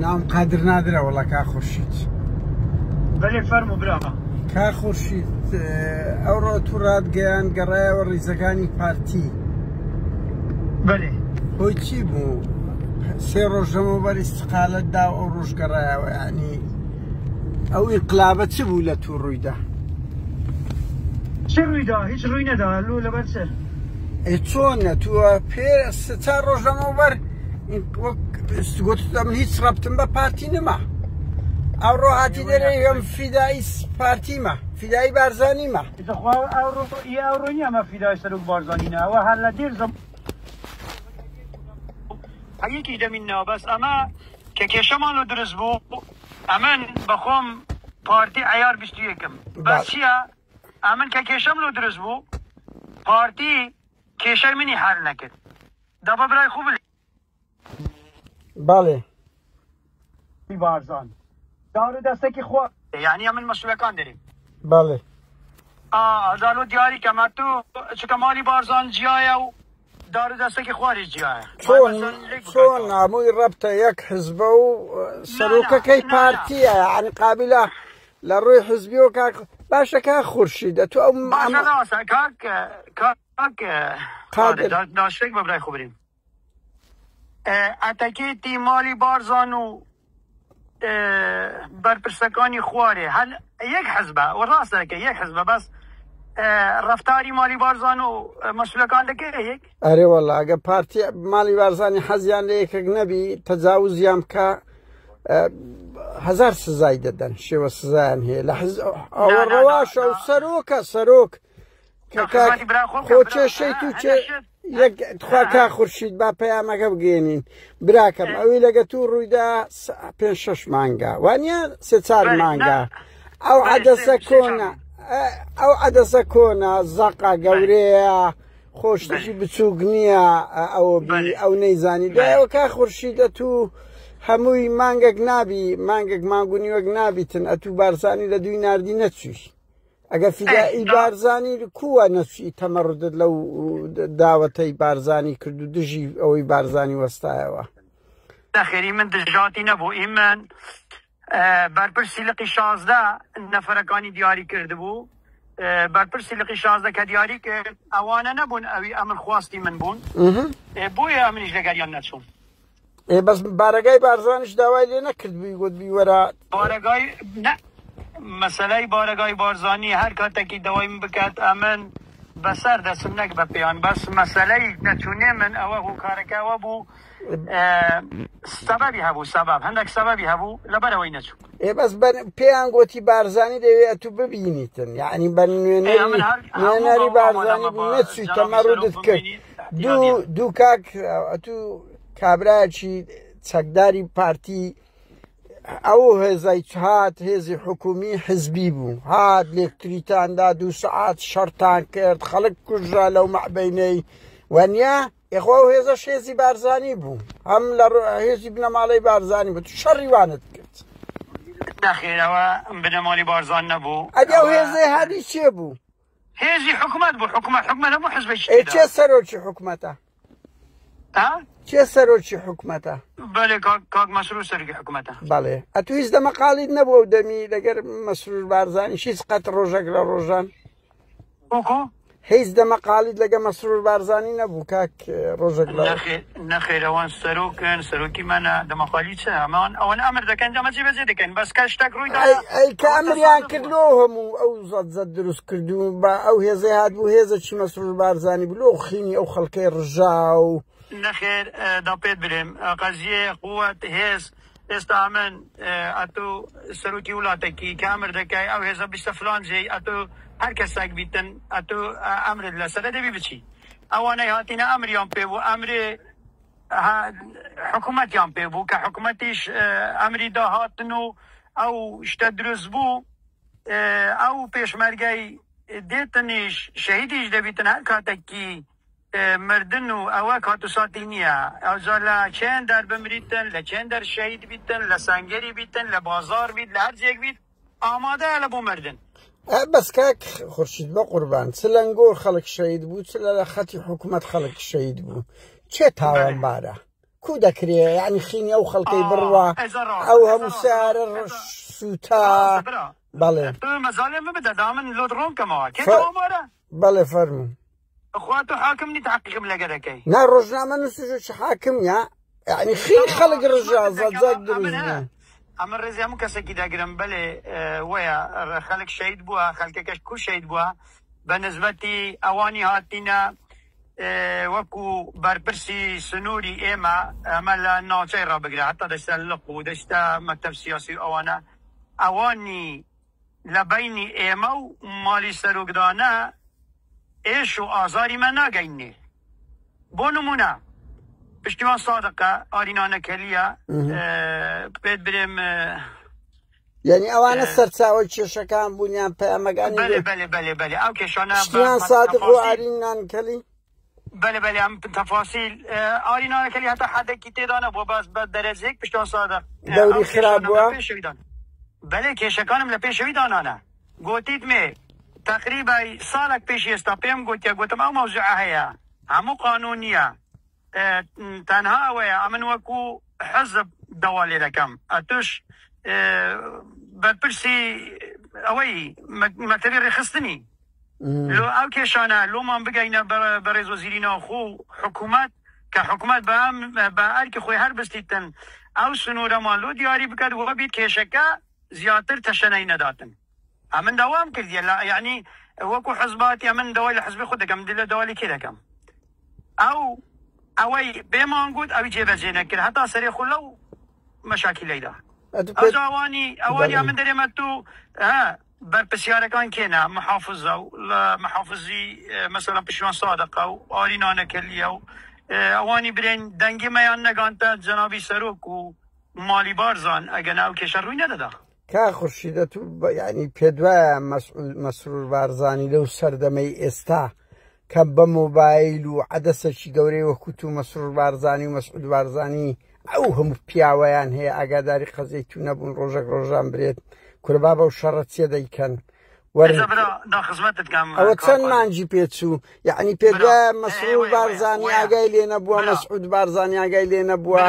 نام قادر نادره والله کا خورشید. بله فرمو برا. کا خورشید ئەوڕۆ تووڕات گەیان گەڕایەوە ڕیزەکانی پارتی. بله. هۆی چی بوو؟ سێ ڕۆژ لەمەوبەر ئیستقالەت دا ئەو ڕۆژ گەڕایەوە یعنی ئەو ئینقلابە چ بوو لە توو ڕوویدا؟ چ ڕوویدا؟ هیچ ڕووی نەدا لۆ لەبەر چ؟ چۆن نەتووە پێ چوار ڕۆژ لەمەوبەر گوتم هیچ ڕەبتم بە پارتی نما. ئەوڕۆ هاتی دەرێ ئەم فیدایی پارتیمە، فیدایی بارزانیمە. ئەوڕۆ نییە ئەمە فیدای سەرۆک بارزانینە، ئەوە هەر لە دێر هەیەکی دەمینەوە بەس ئەمە کە کێشەمان لە دروست بوو ئەمن بەخۆم پارتی عیار 21م بەس چییە؟ ئەمن کە کێشەم لە دروست بوو پارتی کێشەی منی حل نەکرد. دەبە برای خوب بەڵێ بارزان دارو دەستێکی خۆ یعنی ئەمن مەسئولەکان دەریم. بەڵێ ئازالۆ دیاری کەمە تو چکە مالی بارزان جیایە و دارو دەستێکی خوارش جیایە. چۆن هەمووی ڕەبتە یەک حزبە و سەرۆکەکەی پارتیە یعنی قابلە لە ڕووی حزبیەوە کاک باشە کا خورشیدە تو ئەو داشتێک بە برای خۆ بریم ئەتەکێتی مالی بارزان و بەرپرسەکانی خوارێ هەر یەک حزبە و ڕاست دەکە یەک حزبە بەس ڕەفتاری مالی بارزان و مەسئولەکان دەکەی یەک ئەرێ وەڵڵا ئەگە پارتی مالی بارزانی حەزیان لە یەکێک نەبی تەجاوزیان بکە 1000 سزای دەدەن شێوە سزایان هەیە لە ئەوە ڕەواشە و سەرۆک خۆ چێشەی تو چێ یەک تخوا کا خورشید با پەیامەکە بگەێنین براکەم ئەوەی لەگە تو ڕوویدا 5-6 مانگە وانە 3-4 مانگە ئەو عەدەسە کۆنە ئەو عەدەسە کۆنە زەقە گەورەیە خۆشتشی بچووک نییە ئەو نەیزانی دایەوە کا خورشیدە تو هەمووی مانگێک نابی مانگێک مانگونیوەک نابیتن ئەتوو بارزانی لە دوی ناردی نەچووی ئەگە فیدایی بارزانی کووە نەچوی تەمەڕدت لەو داوەتەی بارزانی کرد و دژی ئەوەی بارزانی وەستایەوە دەخێری من دژاتی نەبوو ئیمن بەرپرسی لقی 16 نەفەرەکانی دیاری کردبوو بەرپرسی لقی 16 کە دیاری کرد ئەوانە نەبوون ئەوی ئەمن خواستی من بوون بۆیە ئەمنیش لەگەریان نەچوم بەس بارەگای بارزانش داوای لێ نەکردبووی گوتبی وەرە بارەگای مەسەلەی بارەگای بارزانی هەر کاتێکی دەوای من بکات ئەمن بەسەر دەچم نەک بە پێیان بەس مەسەلەی نەچوونێ من ئەوە هۆکارەکەەوە بوو سەبەبی هەبوو سەبەب هەندێک سەبەبی هەبوو لەبەرەوەی نەچوو بەس پێیان گوتی بارزانی دەوێت تو ببینیتن یعنی بە نوێنەری بارزانی بوو نەچووی تەمەڕودت کرد دوو کاک تو کابراایکی چەکداری پارتی ئەو هێزای هات هێزی حکومی حزبی بوو هات لێکتریتاندا 2 سەعات شەڕتان کرد خەڵک کوژرا لەو مەعبەینەی وەنیا ئێخوا و هێزەش هێزی بارزانی بوو هەم لە هێزی بنەماڵەی بارزانی بوو شەڕیوانت کرد نەخێرەوە بنەماڵی بارزان نەبوو ئەدی ئەو هێزەی هادی چێ بوو هێزی حکومەت بوو حکومەت نەبوو حزبێکی چێ سەرۆکی حکومەتە چێ سەرۆکی حکومەتە بەڵێ کاک مەسرور سەرۆکی حکومەتە بەڵێ ئەتو هیچ دەمەقاڵیت نەبووە و دەمی لەگەر مەسرور بارزانی هیچ قەت ڕۆژێک لە ڕۆژان هیچ دەمەقاڵیت لەگە مەسرور بارزانی نەبوو کاک ڕۆژێک نەخێرەوان سەرۆکن سەرۆکی منە دەمەقالی چ ئەمان ئەوەن ئەمر دەکەن دەمە جێبەجێ دەکەن بەس کە شتێک ڕوویدا ئەی کە ئەمریان کردلۆ هەموو ئەو زەت دروست کردو بە ئەو هێزەی هاتبوو هێزەکی مەسرور بارزانی بلۆ خینی ئەو خەڵکەی ڕژا و نەخێر دا پێت برێم قەزیە قووەت هێز ئێستا من ئەتۆ سەرۆکی وڵاتێکی کامر دەکەی ئەو هێزە بیستە فلانجێ ئەتۆ هەر کەسێک بیتن ئەتۆ ئەمرت لەسەرە دەبی بچی ئەوانەی هاتینە ئەمریان پێ بوو ئەمرێ حکوومەتیان پێ بوو کە حکوومەتیش ئەمری داهاتن و ئەو شتە دروست بوو ئەو پێشمەرگەی دێتنیش شەهیدیش دەبیتن هەر کاتێکی مردن و ئەوە کاتوساتی نییە ئەوجا لە چێن دەر بمریتن لە چێن دەر شەهید بیتن لە سەنگەری بیتن لە بازار بیت لە هەر جێک بیت ئامادەیە لە بۆ مردن بەس کاک خورشید بە قوربان چ لەنگۆ خەڵک شەهید بوو چ لە خەتی حکوومەت خەڵک شەهید بوو چێ تاوانبارە کو دەکرێ یعنی خینی ئەو خەڵکەی بڕوا ئەو هەموو سارە سوتا بەڵێ مەزالێ ببدە دامن لۆت ڕۆنکەمەوە کێمارە بەڵێ فەرموو خوا تو حاکم نیت حقیقم لەگەرەکەی نا ڕۆژنامە نووسش حاکم یا یعنی خین خەڵک ڕژا زەجات دروست ئەمە ڕێزی هەموو کەسێکی داگرم بەلێ وەیە خەڵک شەید بووە خەڵکەکەش کو شەید بووە بە نسبەتی ئەوانی هاتینە وەکو بەرپرسی سنووری ئێمە ئەمە لە ناوچەی ڕابگرە هەتا دەشتا لق و دەشتا مەکتەب سیاسی ئەوانە ئەوانی لە بەینی ئێمە و مالی سەرۆکدانە ئێش و ئازاری مە ناگەینێ بۆ نمونە پشتیوان سادقە ئارینانەکەلیە پێت برێم یعنی ئەوانە سەرچاوە کێشەکان بوونیان پەیامەکانی بەێ ئەو کێشانە پشتیوان سادق و ئارینانکەلی بەێ ئەم تەفاسیل ئارینانەکەلی هەتا حەدێکی تێدا نەبووە باس بە دەرەجەیەک پشتیوان سادق دەوری خراپ بووە بەێ کێشەکانم لە پێشەوی دانانە گوتیت مێ تقریبا ساڵێک پێش ئێستا پێم گوتیە گوتم ئەو مەوزوعە هەیە هەموو قانون نییە تەنها ئەوەیە ئەمن وەکو حەزب دەوا لێ دەکەم ئەتوش بەرپرسی ئەوەی مەکتەبی ڕێخستنی لۆ ئەو کێشانە لۆمان بگەینە بە ڕێزوەزیری ناوخۆ حکوومەت کە حکوومەت بە ئەرکی خۆی هەر بستیتن ئەو سنوورەمان لۆ دیاری بکات وە بیت کێشەکە زیاتر تەشەنەی نەداتن ئەمن داوام کردیە یعنی وەکو حزباتی ئەمن دەوای لە حزبی خۆ دەکەم لە دەوالی کێ دەکەم ئەوەی بێمان گوت ئەوی جێبەجێ نەکرد هەتا سەرێ خۆ لەو مەشاکیلەیدا ئەوانی من دەرێمە تو بەرپرسیارەکان کێنە محافظە و لە محافظی مەسەڵەن پشتیوان سادقە و ئارینانەکەلیە و ئەوانی برێن دەنگی مەیان نەگانتە جەنابی سەرۆک و مالی بارزان ئەگەنا ئەو کێشە ڕووی نەدەدا کا خورشیدە تو یعنی پێ دوایە مەسرور بارزانی لەو سەردەمەی ئێستا کە بە مۆبایل و عەدەسێکی گەورەی وەکو تو مەسرور بارزانی و مەسعود بارزانی ئەو هەموو پیاوەیان هەیە ئاگاداری قەزەی تو نەبوون ڕۆژێک ڕۆژان برێت کوربا بەو شەڕە چێ دەیکەن ئەوە چەند مانجی پێچوو یعنی پێ دوایە مەسرور بارزانی ئاگای لێ نەبووە مەسعود بارزانی ئاگای لێ نەبووە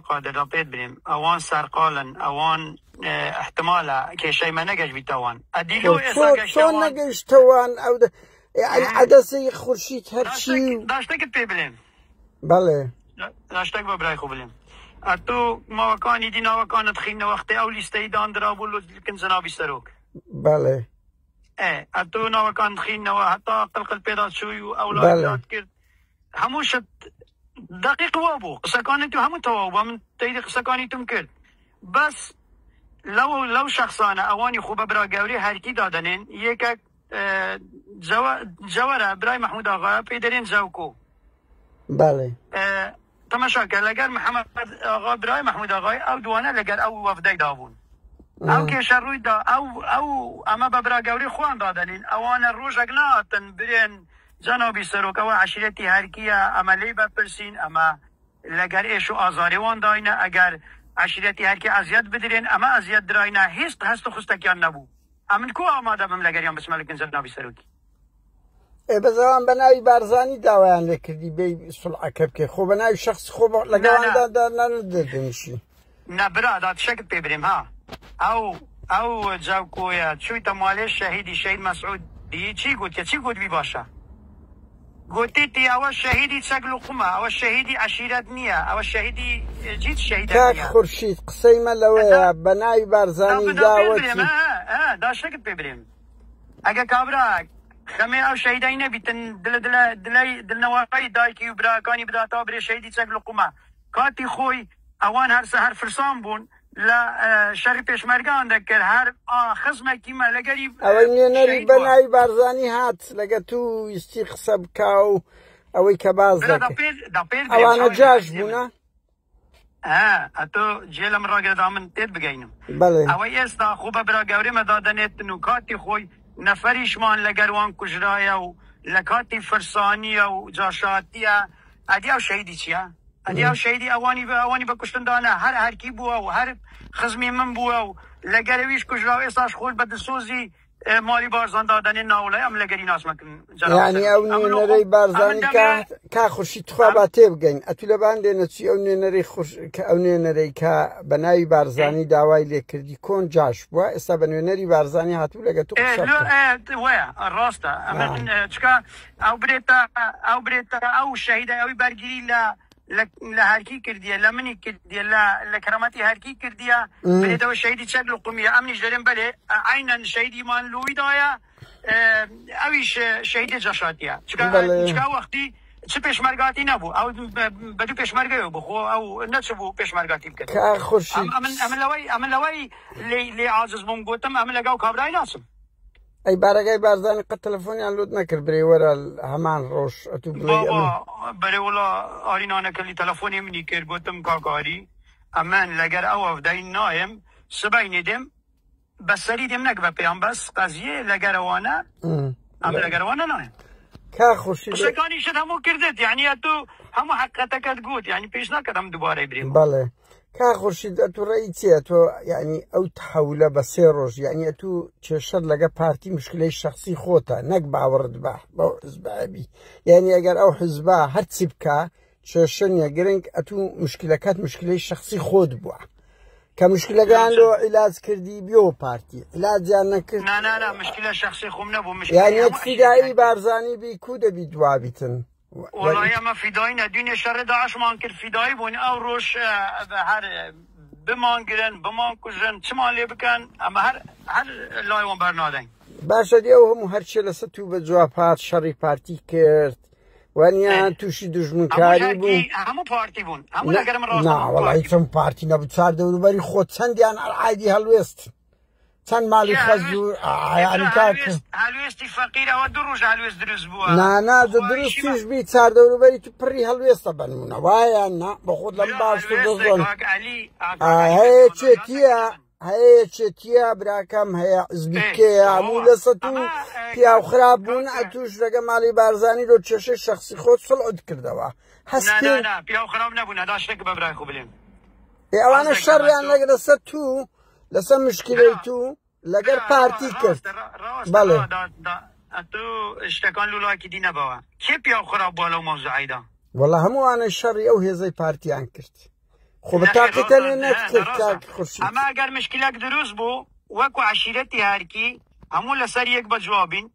قادرا پێت برێم ئەوان سەرقاڵن ئەوان احتمالە کێشەی مە نەگەشت بیتەوان چۆن نەگەیشتەوان ئەو عەدەسەی خورشید هەرچی داشتێکت پێ بڵێم بەڵێ داشتێک بە برای خۆ بڵێم ئەتۆ ماوەکانی دیناوەکانت خینە وەختەی ئەو لیستەی دانرا بوو لۆکن جەنابی سەرۆک بەڵێ ئەتۆ ناوەکان خینەوە هەتا قلقل پێدا چووی و ئەوڵات کرد هەموو شت دقیق وا بوو قسەکانی تو هەموو تەواو بە من تەیدی قسەکانی توم کرد بەس لەو شەخصانە ئەوانی خوو بە براگەوری هەرکی دادەنێن یەکێک جەوەرە برای مەحموود ئاغا پێی دەرێن جەوکۆ بەڵێ تەماشاکە لەگەر محەممەد ئاغا برای مەحموود ئاغای ئەو دوانە لەگەر ئەو وەفدەیدا بوون ئەو کێشە ڕوویدا ئەمە بە براگەوری خۆیان دادەنین ئەوانە ڕۆژێک ناتن برێن جەنابی سەرۆکەوە عەشیرەتی هەرکیە ئەمە لێی بەپرسین ئەمە لەگەر ئێش و ئازاریوان داینە ئەگەر عەشیرەتی هەرکی ئەزیەت بدرێن ئەمە ئەزیەت دراینا هیچ هەست و خستێکیان نەبوو ئەمن کو ئامادە بم لەگەریان بچمەلکن جەنابی سەرۆکی بەزەوان بە ناوی بارزانی داوایان لێ کردی بێ سڵعەکە بکەی خۆ بە ناوی شەخص خۆ لەگەڵاندا نەدەدەنیشی نەبرا داتشەکت پێ برێم ها ئەو جاوکۆیە چوویتە مالێ شەهیدی شەید مەسعودی چی گوتیە چی گوتبی باشە گوتیتی ئەوە شەهیدی چەک لوقمە ئەوە شەهیدی عەشیرەت نییە ئەوە شەهیدی جیت شەهیدە کاک خورشید قسەی مە لەوەیە بە ناوی بارزانی داوەتی داشتێکت پێ برێم ئەگە کابرا خەمێ ئەو شەهیدای نەبیتن دلنەوەی دایکی و براکانی بداتەوە برێ شەهیدی چەک لوقمە کاتی خۆی ئەوان هەر فرسان بوون لە شەڕی پێشمەرگان دەکرد هەر خزمێکی مە لەگەری ئەوەی نوێنەری بە ناوی بارزانی هات لەگە تو ویستی قسە بکا و ئەوەی کە باز دەکرد ئەوانە جاش بوونە ئەتۆ جێ لەم ڕاگەدا من تێت بگەینم ئەوەی ئێستا خوو بە براگەوریمە دادەنێتن و کاتی خۆی نەفەریشمان لەگەروان کوژرایە و لە کاتی فرسانیە و جاشاتیە ئەدی ئەو شەهیدی چییە؟ ئەدی ئەو شەهیدی ئەوانی بە کوشتندانە هەر هەرکی بووە و هەر خزمی من بووە و لەگەرەویش کوژرا و ئێستاش خۆی بە دسۆزی مالی بارزان دادن ناولای ام لگری ناس مکن یعنی او نوێنەرەی بارزانی کا خورشید تخوا با تێبگەین ئەتو لە باندێنە چی ئەو نوێنەرەی ئەو نوێنەرەی کە بە ناوی بارزانی داوای لێکردی کۆن جاش بووە ئێستا بە نوێنەری بارزانی هاتوو لەگە تو وایە ڕاستە چکە ئەو برێتە ئەو شەهیدە ئەوی بەرگیری لە هەرکی کردیە لە منی کردیە لە کەرامەتی هەرکی کردیە برێتەوە شەهیدی چەک لقومیە ئەمنیش دەرێن بەلێ عینەن شەهیدیمان لوویدایە ئەویش شەهیدی جەشاتیە چکە وەختی چ پێشمەرگاتی نەبوو ئەو بەدوو پێشمەرگەوە بخۆ ئەو نەچبوو پێشمەرگاتی بکەن ئەمە لەوەی لێ عاجز بووم گوتم ئەمە لەگەڵ کابرای ناسم ئەی بارەگای بارزانی قەت تەلەفۆنیان لۆت نەکرد برێ وەرە هەمان ڕۆژ ئەتوو بەرێ وڵا ئارینانەکەلی تەلەفۆنی منی کرد گوتم کاکاری ئەمەن لەگەر ئەو ئەودەی نایم سبەی نێدێم بەسەری دێم نەک بە پێیان بەس قەزیە لەگەرەوانە ئەم لەگەرەوانە نایم کا خورشید شتەکانیشت هەموو کردت یعنی ئەتو هەموو حەقیقەتەکەت گوت یعنی پێش ناکەدەم دووبارەی بریم بەڵێ کا خورشید ئەتو ڕێی چییە تۆ یعنی ئەو تحەولە بە سێ ڕۆژ یعنی ئەتو کێشەت لەگە پارتی مشکلەی شخصی خۆتە نەک باوەڕت بە بەو حزبابی یعنی ئەگەر ئەو حزبا هەرچی بکە کێشەنیە گرنگ ئەتو مشکلەکەت مشکلەی شخصی خۆت بووە کە مشکلەکان لۆ عیلاج کردی بیۆ پارتی عیلاجیان نەکرد نه مشکلە شخصی خۆم نەبوو یعنی فیدایی بارزانی بی کو دەبی دوابیتن وڵای ئەمە فیدایی نەدوینێ شەڕە داعشمان کرد فیدایی بوون ئەو ڕۆژ هەر بمانگرن بمانکوژن چمان لێ بکەن ئەمە هەر لایوان بەرنادەین باشە دێ ئەو هەموو هەرچێ لەسەر تو بە جواب هات شەڕی پارتی کرد وانیا تووشی دژمنکاری بوو هەموو پارتی بوون هەموو لەگەرم ڕاست وەڵی چەند پارتی نەبوو چار دەوروبەری خۆت چەندیان ئەعادی هەڵوێست چەند ماڵی خەزوو هەلوێستی فەقیرەوە دوو ڕۆژ هەلوێست دروست بووە نانا دروستیش بی چار دەوروبەری تو پڕی هەلوێستە بنمونە وایە نا بە خۆت لەم باشتر دەزۆن هەیە چێتیە هەیە چێتیە براکەم هەیە ئزبیکەیە هەموو لەسە تو پیاو خراپ بوون ئەتوش لەگە ماڵی بارزانی لۆ کێشەی شەخسی خۆت سڵعود کردەوە هەستێ پیاو خراپ نەبوون داشتێک بە برای خۆ بلێن ئەوانە شەڕیان لەگە لەسەر تو لەسەر مشکلەی تو لەگەر پارتی کرد بەڵێ ئەتۆ شتەکان لولاکی دی نەبەوە کێ پیاو خراپ بووە لەو مەوزوعیدا وەڵا هەمووانە شەڕی ئەو هێزەی پارتیان کرد خۆ بە تاقیتە لێ نەکرد کاک خورشید ئەمە ئەگەر مشکلەک دروست بوو وەکو عەشیرەتی هەرکی هەموو لەسەر یەک بەجوابین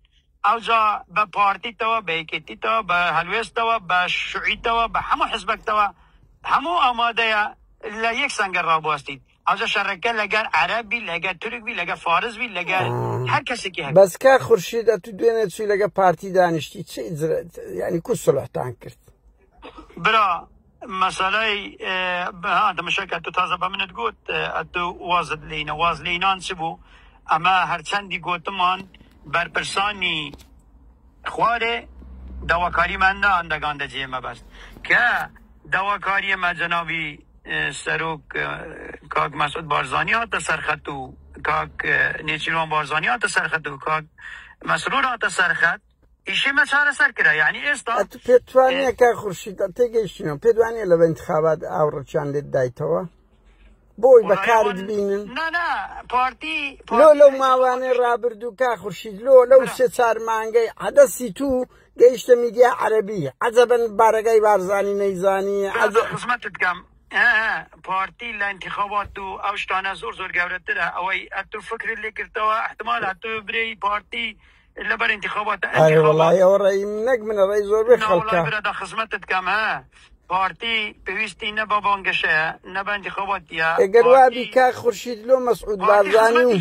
ئەوجا بە پارتیتەوە بە یەکێتیتەوە بە هەلوێستەوە بە شوعیتەوە بە هەموو حزبەکتەوە هەموو ئامادەیە لە یەک سەنگەر ڕابواستیت ئەوجا شەڕەکە لەگەر عەرەبی لەگەر تورکبی لەگەر فارزبی لەگەر هەر کەسێکی هەبێت بەس کا خورشید ئەتو دوێنێ چووی لەگە پارتی دانیشتی چ یعنی کو سڵحتان کرد برا مەسەلەی دەمەشەکە تو تازە بە منت گوت ئەتو وازت لێینە واز لێینان چ بوو ئەمە هەرچەندی گوتمان بەرپرسانی خوارێ داواکاریمان ئەندەگاندە جێمە بەست کە داواکاریەمە جەنابی سەرۆک کاک مەسعود بارزانی هاتە سەرخەت و کاک نێچیروان بارزانی هاتە سەرخەت و کاک مەسرور هاتە سەرخەت ئیشێمە چارەسەر کرا یعنی ئێستا ئەتو پێتوانیە کا خورشید تێگەیشتینەوە پێدوانیە لە بە انتخابات ئاوڕەچیان لێت دایتەوە بۆی بەکارت بینن پارتی لەو ماوانەی ڕابردوو کا خورشید لەو سێ چار مانگەی عەدەسی تو گەیشتە میدیا عەرەبی عەجەبەن بارەگای بارزانی نەیزانی خزمەتت بکەم پارتی لە انتخابات و ئەو شتانە زۆر گەورەترە ئەوەی ئەتو فکرت لێ کردەوە احتمال ئەتو برێی پارتی لەبەر انتخابات وڵای ئەوە ڕێی نەک منە ڕێی زۆربەی خەڵکە برەدا خزمەتت بکەم پارتی پێویستی نە بە بانگەشەیە نە بە انتخاباتیە ئەگەر وابی کا خورشید لۆ مەسعود بارزانی و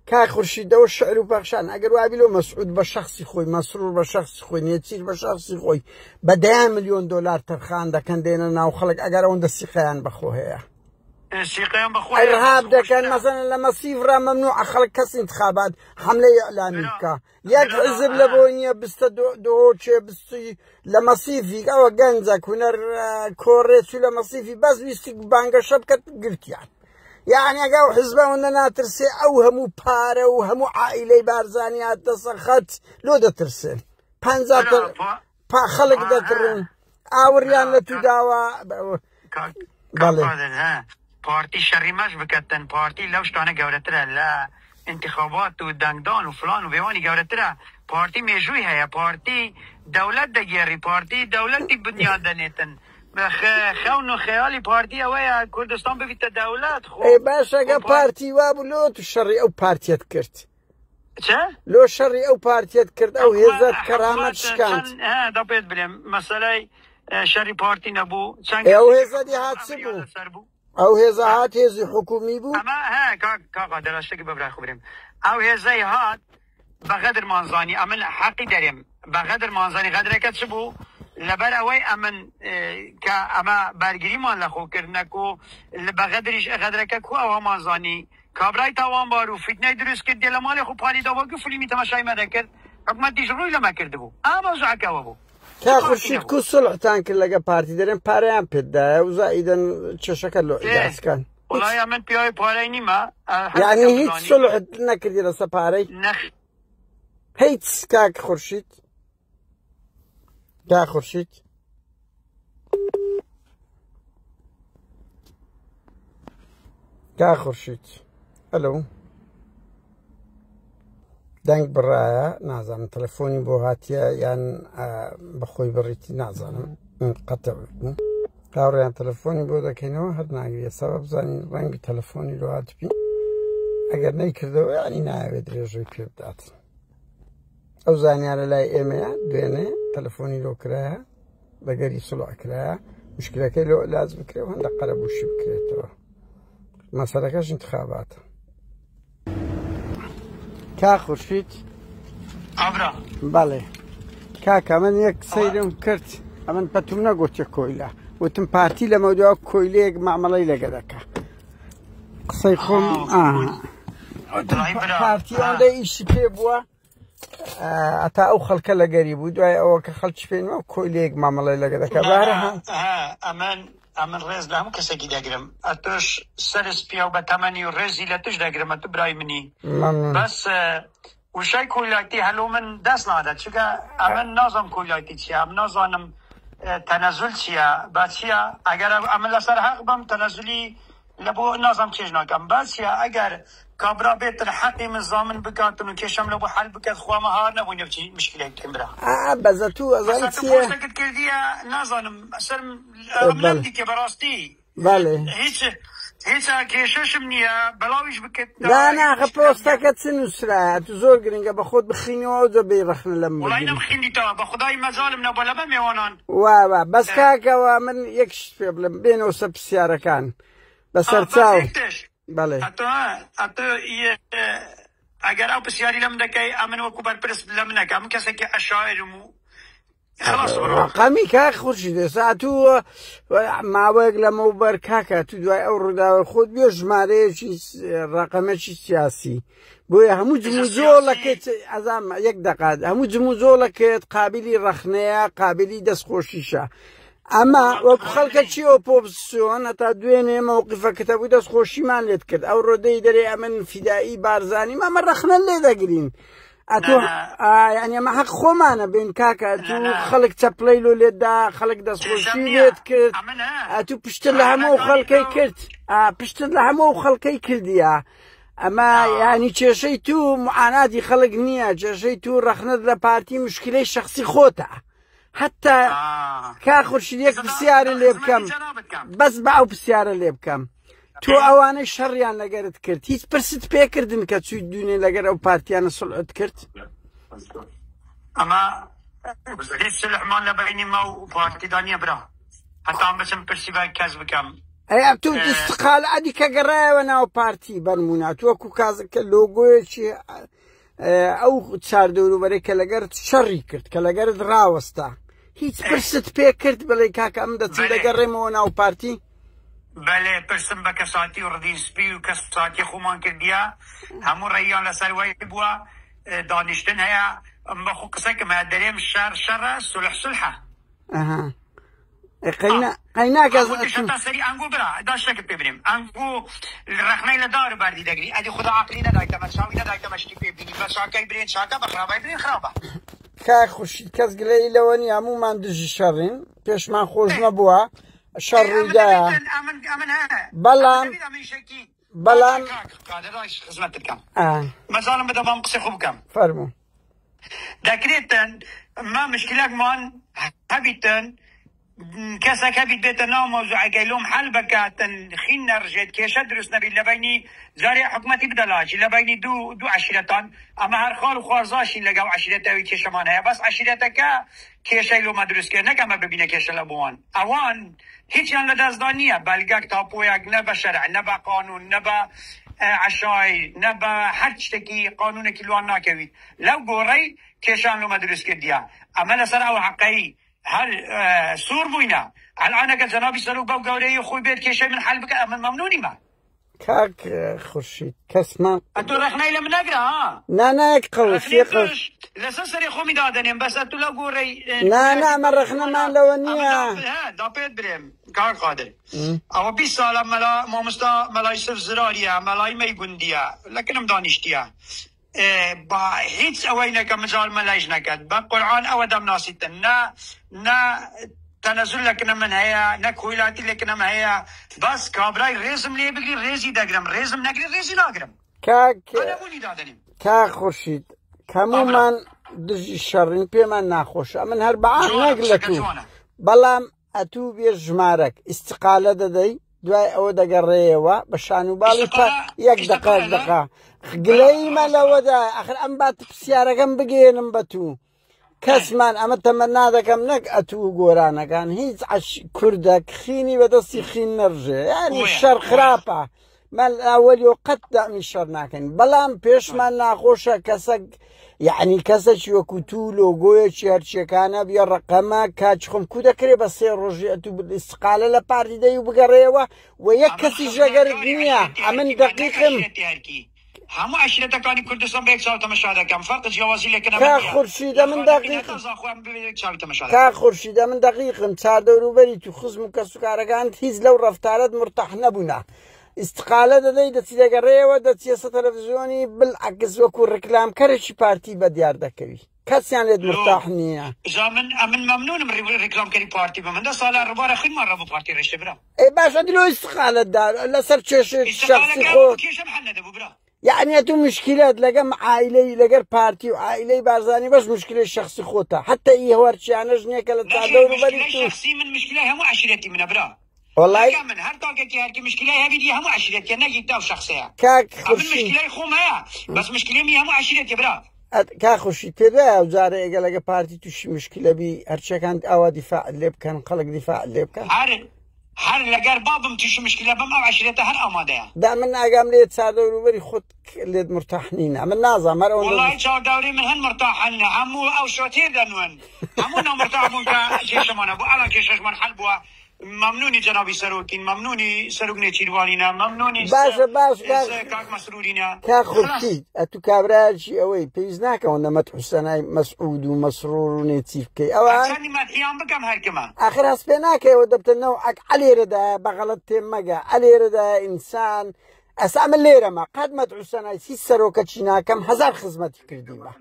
کا خورشیدەوە شعر و پەخشان ئەگەر وابی لۆ مەسعود بە شەخسی خۆی مەسرور بە شەخسی خۆی نێچیر بە شەخسی خۆی بە 10 ملیۆن دۆلار تەرخان دەکەن دێنە ناو خەڵک ئەگەر ئەوەندە سیقەیان بەخۆ هەیە إرهاب دكان مثلا لما صيفرا ممنوع خلق كس انتخابات حملة إعلامية كا يك حزب لبونيا بست دوتشي بستي لما صيفي أو جنزا كونر كوريتشو لما صيفي بس بيستيق بانجا شبكة قلت يعني أجاو حزبه وننا ترسي أو همو بارة وهمو عائلة بارزانيات تسخت لو ده ترسي بانزات خلق ده ترون أوريان لتداوا بالي پارتی شەڕی مەش بکەتن پارتی لەو شتانە گەورەترە لە انتخابات و دنگدان و فلان و بیوانی گورتره پارتی میجوی هیا پارتی دولت دگیری پارتی دولتی بنیاد دنیتن خون و خیالی پارتی اوه کردستان ببیت دولت خو ای باش اگه پارتی وابو لو تو شری او پارتیت کرد چه؟ لو شری او پارتیت کرد او هزت کرامت شکاند دا بید بلیم مسئله شری پارتی نبو او هزت هات سبو او هزا هات هزی حکومی بو اما کاقا درسته که ببرای خبریم او هزای هات بقدر مانزانی امن حقی داریم بقدر مانزانی قدر کد شبو لبر اوی امن که اما برگیری مان لخو کرنکو بقدرش قدر کد کو او مانزانی کابرای تاوان بارو فتنه درست کرد دیل مال خو پالی داوا که فلی می تماشای مده کرد حکمت دیش روی لما کرده بو اما زعکه بو که خورشید کو صلح تان که لگه پارتی داریم پاره هم پده و زایدن چه شکل دست کن والله من پیای پاره نیما یعنی هیچ صلح نکردی رسا پاره نخ هیچ که خورشید که خورشید که خورشید الو دنگ برایه نازم تلفونی بو هاتیه یعنی بخوی بریتی نازم قطع بکنم کار تلفونی بو دکنه هر ناگیه سبب زنی رنگ تلفونی رو هات بی اگر نیکرده یعنی ناوید ریجوی پی بدات او زنی على لای ایمه دوینه تلفونی رو کرده بگری صلح کرده مشکله که لازم کرده و هنده قربوشی بکره تو مسئله کش انتخابات که خورشید ابرا بله کاکا من یک سیرم کرد من پتوم نگوت یک کویله وتم پارتی لموضوع کویله یک معامله لگدکه قصی خون پارتی آنده ایشی پی بوا اتا او خلک لگری بود و او که خلچ پی نو کویله یک معامله لگدکه باره امن رز لهم کسی که دگرم اتوش سرس پیاو به تمنی و رزی لتوش دگرم اتو برای منی بس وشای کویلاتی هلو من دست ناده چون امن نازم کویلاتی چیه امن نازانم تنزل چیه با چیه اگر امن لسر حق بم تنزلی لبو نازم چیز نکم با چیه اگر کابرا بیتن حقی من زامن بکاتن و کشم لبو حل بکات خواه مهار نبونی بچی مشکلی کمرا بزتو ازای چیه بس تو پرسکت کردیه نازانم اصلا امنم دی که براستی بله هیچ کششم نیه بلاویش بکت نه خب پرسکت سنوسره تو زور گرینگه با خود بخینی و دو بیرخن لما والله اینم خیندی تا با خدای مظالم نبالا میوانان و بس کاکا و من یکش بلم بین و سب سیاره کن بس ارتاو بله حتی اگر او بسیاری لم دکی امن و کوبر پرس لم نکم کسی که اشاعرمو خلاص رقمی که خورشیده ساعتو معوق لما بر کاکا تو دوای او رو داور خود بیا جماره چیز رقمه چیز سیاسی بوی همو جموزو لکت ازم یک دقیقه همو جموزو لکت قابلی رخنه قابلی دست خوشیشه اما وەکو خەڵکەکی ئۆپۆزسیۆن هەتا دوێنێ مەوقیفەکەتەبووی دەست خۆشیمان لێت کرد ئەو ڕۆدەی دەرێ ئەمن فیدایی بارزانیم ئەمە ڕەخنە لێ دەگرین ئەتۆ یعنی ئەمە حەق خۆمانە بین کاکە ئەتوو خەڵک چەپڵەی لۆ لێتدا خەڵک دەستخۆشی لێت کرد ئەتوو پشتر لە هەموو خەڵکەی کرد پشتر لە هەموو خەڵکەی کردیە ئەمە یعنی کێشەی تو معاناتی خەڵک نییە کێشەی تو ڕەخنەت لە پارتی مشکلەی شەخسی خۆتە حتى كاخرشيد يك بسيارة اللي بكم بس باو بسيارة اللي بكم تو اواني شريان لقرت كرت هيت برست بيكردن كتسوي الدنيا لقر او بارتيان صلعت كرت اما هيت سلحمان لبعيني ماو بارتي دانيا برا حتى عم بسم برسي باي كاز بكم اي تو استقال ادي كقرايا وانا او بارتي برمونات وكو كازك اللوغو شي او تشاردورو بري كلاقرت شري كرت كلاقرت راوستا هیچ پرست پێ کرد بڵێ کاکە ئەم دەچین دەگەڕێمەوە ناو پارتی بەڵێ پرسم بە کەساتی و ڕدی سپی و کەساتی خۆمان کردیە هەموو ڕێیان لەسەر وای بووە دانیشتن هەیە بەخۆ قسەکەم هەیە دەرێم شەڕە سولح سولحە قەیناکە سەری ئەنگۆ برا داشتێکت پێ برێم ئەنگۆ ڕەخنەی لە دار بەردی دەگری ئەدی خوددا عەقلی نەدایکەمە چاوی نەدایکەمە شتی پێ بینی بە چاکەی برێن چاکە بە خراپای برێن خراپە کاک خورشید کەس گلەی لەوە نیە هەموومان دژی شەڕین پێشمان خۆش نەبووە شەڕ ڕوویدایە بەڵام خزمەتت کەم مەزانم بدە بەم قسەی خوب بکەم فەرموو دەکرێتن ما مشکلەکمان هەبیتن کەسێک هەبیت بێتە ناو مەوزوعەکەی لۆم حەل بکاتن خین نەڕژێت کێشە دروست نەبیت لە بینی جارێ حکومەتی بدەلاشی لە بینی دوو عەشیرەتان ئەمە هەر خاڵ و خوازاشین لەگەڵ عەشیرەتەوەی کێشەمان هەیە بەس عەشیرەتەکە کێشەی لۆمە دروست کرد نەکەمە ببینە کێشە لە بۆوان ئەوان هیچیان لە دەستدا نییە بەلگەک تاپۆیەک نە بە شەرع نە بە قانون نە بە عەشایر نە بە هەر شتێکی قانونێکی لوان ناکەویت لەو گۆڕەی کێشان لۆمە دروست کردیە ئەمە لەسەر ئەو حەقەی هل سور بوينا الان اگر جنابی سروک باو گوره خوی بید کشه من حل بکن من ممنونی ما کاک خورشید کس من اتو رخنه ایلم نگره ها نه یک قوش لسه سری خو میدادنیم بس اتو لو گوره نه من رخنه من لونیه دا پید بریم کار قادر او 20 سال مامستا ملای صرف زراریه ملای میگوندیه لکنم دانشتیه با هیچ اوی نکه مجال ملاش نکد با قرآن او دم ناسیتن نه تنزل لکنم من هیا نه کویلاتی لکنم هیا بس کابرای ریزم لیه بگری ریزی دگرم ریزم نگری ریزی نگرم که خورشید کمو من دژی شرین پی من نخوشه من هر بعض نگلتو بلام اتو بیر جمارک استقاله دادی دوای او دەگەڕێەوە بە شانوباڵی یەک دقا گلەی مەلەوە دا ئەخر ئەم بات پرسیارەکەم بگێنم بە تو کەسمان ئەمە تەمەنا دەکەم نەک ئەتوو گۆرانەکان هیچ کوردەك خینی بەدەستی خین نەڕژێ ینی شەر خراپە من ئەوەلی و قەت دامی شەر ناکەین بەڵام پێشمان ناخۆشە کەسەک یعنی کەسێکی وەکو تو لۆگۆیەکی هەرچیەکانە بیا ڕقەمە کاچخۆم کو دەکرێت بە 3 ڕۆژی ئەتوو استقالە لە پارتی دەی و بگەڕێەوە و یەک کەسی ژەگەرت نییە ئەمن دقیقم هەموو عەشیرەتەکانی کوردستان بە یەک چاو تەمەشا دەکەم فەرق جیاوازی لەکەنە کا خورشیدە من دقیقم کا خورشیدە من دقیقم چاردەوروبەری تو خزم و کەسوکارەکانت هیچ لەو ڕەفتارەت مرتەح نەبوونە استقالە دەدەی دەچی دەگەڕێەوە دەچێسە تەلەڤیزیۆنی بالعکس وەکو ڕکلامکەرێکی پارتی بەدیار دەکەوی کەسیان لێت مرتاح نییە من ممنونم ڕکلامکەری پارتی بە من 10 ساڵە ڕووبارە خوێنمان ڕە بۆ پارتی ڕێشتە برا باشە دلۆ استقالەتدا لەسەر کێشێک شەخسی خۆت يعني تو مشكلات لقى عائلي لقى بارتي وعائلي بارزاني بس مشكلة شخصي خوتها حتى إيه هو أرشانج نيكل تعدور وبريتو شخصي من مشكلة هم عشرتي من أبرا والله من هر طاقة كي مشكلة هذه دي هم عشرتي أنا جيتها شخصية كاك خشي مشكلة خوم هيا بس مشكلة مي هم عشرتي برا كا خشي تبع وزارة لقى بارتي توش مشكلة بي أرشكان أو دفاع الليب كان خلق دفاع الليب كان هر لەگەر بابم تووشی مشکلە بەم ئەو عەشیرەتە هەر ئامادەیە دا من ناگەم لێت چاردەوروبەری خۆت لێت مرتاح نینە من نازانم هەر وەڵای چاوداوری من هەن مرتاحن هەموو ئەو شۆتێر دەنوێن هەموو نامرتاح بوون کە کێشەمانە بوو ئەڵان کێشەشمان حەل بووە ممنونی جنابی سەرۆکین ممنونی سەرۆک نێچیروانینە ممنونی کاک مەسرورینە کا خورشید ئەتو کابراایکی ئەوەی پێویست ناکەون نەمەت حوسەنای مەسعود و مەسرۆر و نێچی بکەی ئەوە چەندی مەدحیان بکەم هەرکەمە ئاخر هەست پێ ناکەیەوە دەبتەنەوە ئەلێرەدایە بەغەڵەت تێم مەگە ئەلێرەدایە ئینسان ئەسا ئەمە لێرەمە قەت مەت حوسەنای هیچ سەرۆکەچی ناکەم 1000 خزمەتی کردیمە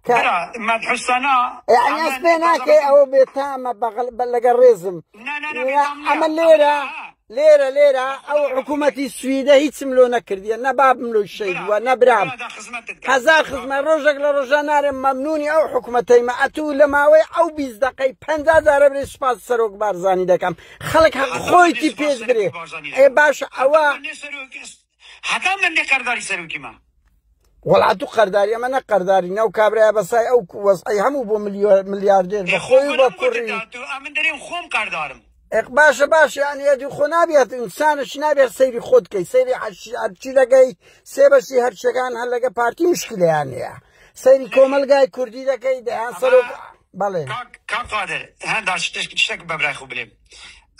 يعني أسبيناك أو بيتامة بلغ الرزم أما ليرة أو حكومة السويدة هي تسملو نكردية نباب ملو الشيء ونبرام 1000 خزمة روجك لروجانار ممنوني أو حكومتي ما أتو لماوي أو 20 دقيقة 50,000 بري سپاس سروك بارزاني دكام خلق خويتي بيز بري أي باش أوا حتى من قرداري سروكي ما والله تو قرداري أما نقرداري نو كابريا بساي أو وصاي همو بو ملياردير بخوي بكوري من دريم خوم قردارم باش يعني يدي خنابيات إنسان شنابيات سيري خود كي سيري هرشي لقاي سيبشي هرشكان هلقا بارتي مشكلة يعني سيري كومل قاي كردي لقاي دهان سروك بالي كاك قادر هندا شتك ببرايخو بليم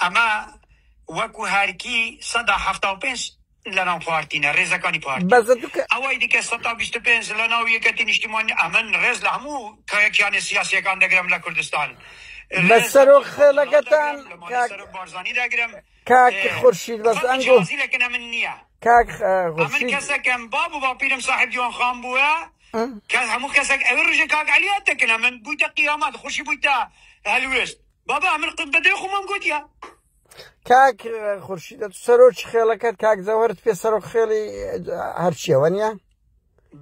أما وكو هاركي صدا 75 لنا بارتينا رزقاني بارتي أواي ديك 125 لنا ويكتين اجتماعي أمن رز لهمو كيان سياسي كان دقرم لكردستان بس سروق خلقتان بارزاني دقرم كاك خورشید بس انگو لكن من نية كاك خورشید أمن كسك بابو بابيرم صاحب ديوان خان بويا كان همو كسك أورج كاك عليات تكنا من بويتا قيامات خورشي بويتا هالويست بابا من قد بدي خو من قد يا کاک خورشیدە تو سەرۆکی خێڵەکەت کاک زەوەرت پێ سەرۆک خێڵی هەرچیەوە نیە؟